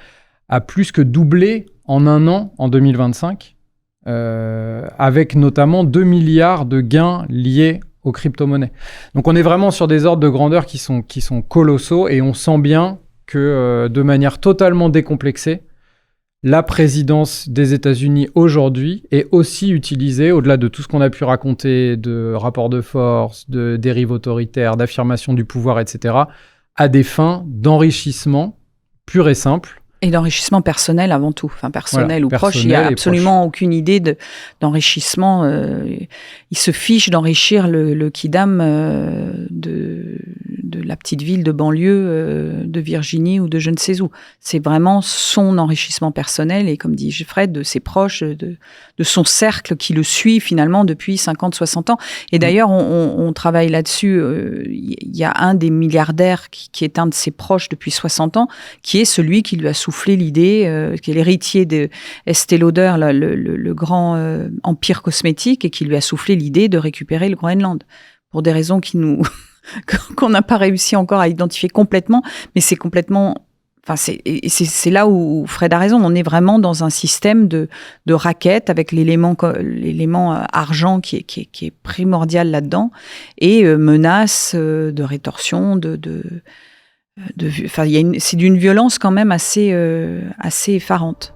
a plus que doublé en un an en 2025. Avec notamment 2 milliards de gains liés aux crypto-monnaies. Donc on est vraiment sur des ordres de grandeur qui sont colossaux et on sent bien que de manière totalement décomplexée, la présidence des États-Unis aujourd'hui est aussi utilisée, au-delà de tout ce qu'on a pu raconter de rapports de force, de dérives autoritaires, d'affirmation du pouvoir, etc., à des fins d'enrichissement pur et simple. Et d'enrichissement personnel avant tout, enfin personnel voilà, ou proche. Il n'y a absolument aucune idée d'enrichissement. Il se fiche d'enrichir le kidam de la petite ville de banlieue de Virginie ou de je ne sais où. C'est vraiment son enrichissement personnel et comme dit Fred, de ses proches, de son cercle qui le suit finalement depuis 50, 60 ans. Et d'ailleurs, on travaille là-dessus. Il y a un des milliardaires qui est un de ses proches depuis 60 ans, qui est celui qui lui a soufflé l'idée, qui est l'héritier de Estée Lauder, le grand empire cosmétique, et qui lui a soufflé l'idée de récupérer le Groenland. Pour des raisons qu'on n'a pas réussi encore à identifier complètement, mais c'est complètement... Enfin, c'est là où Fred a raison. On est vraiment dans un système de raquettes avec l'élément argent qui est primordial là-dedans et menaces de rétorsion, enfin, c'est d'une violence quand même assez effarante.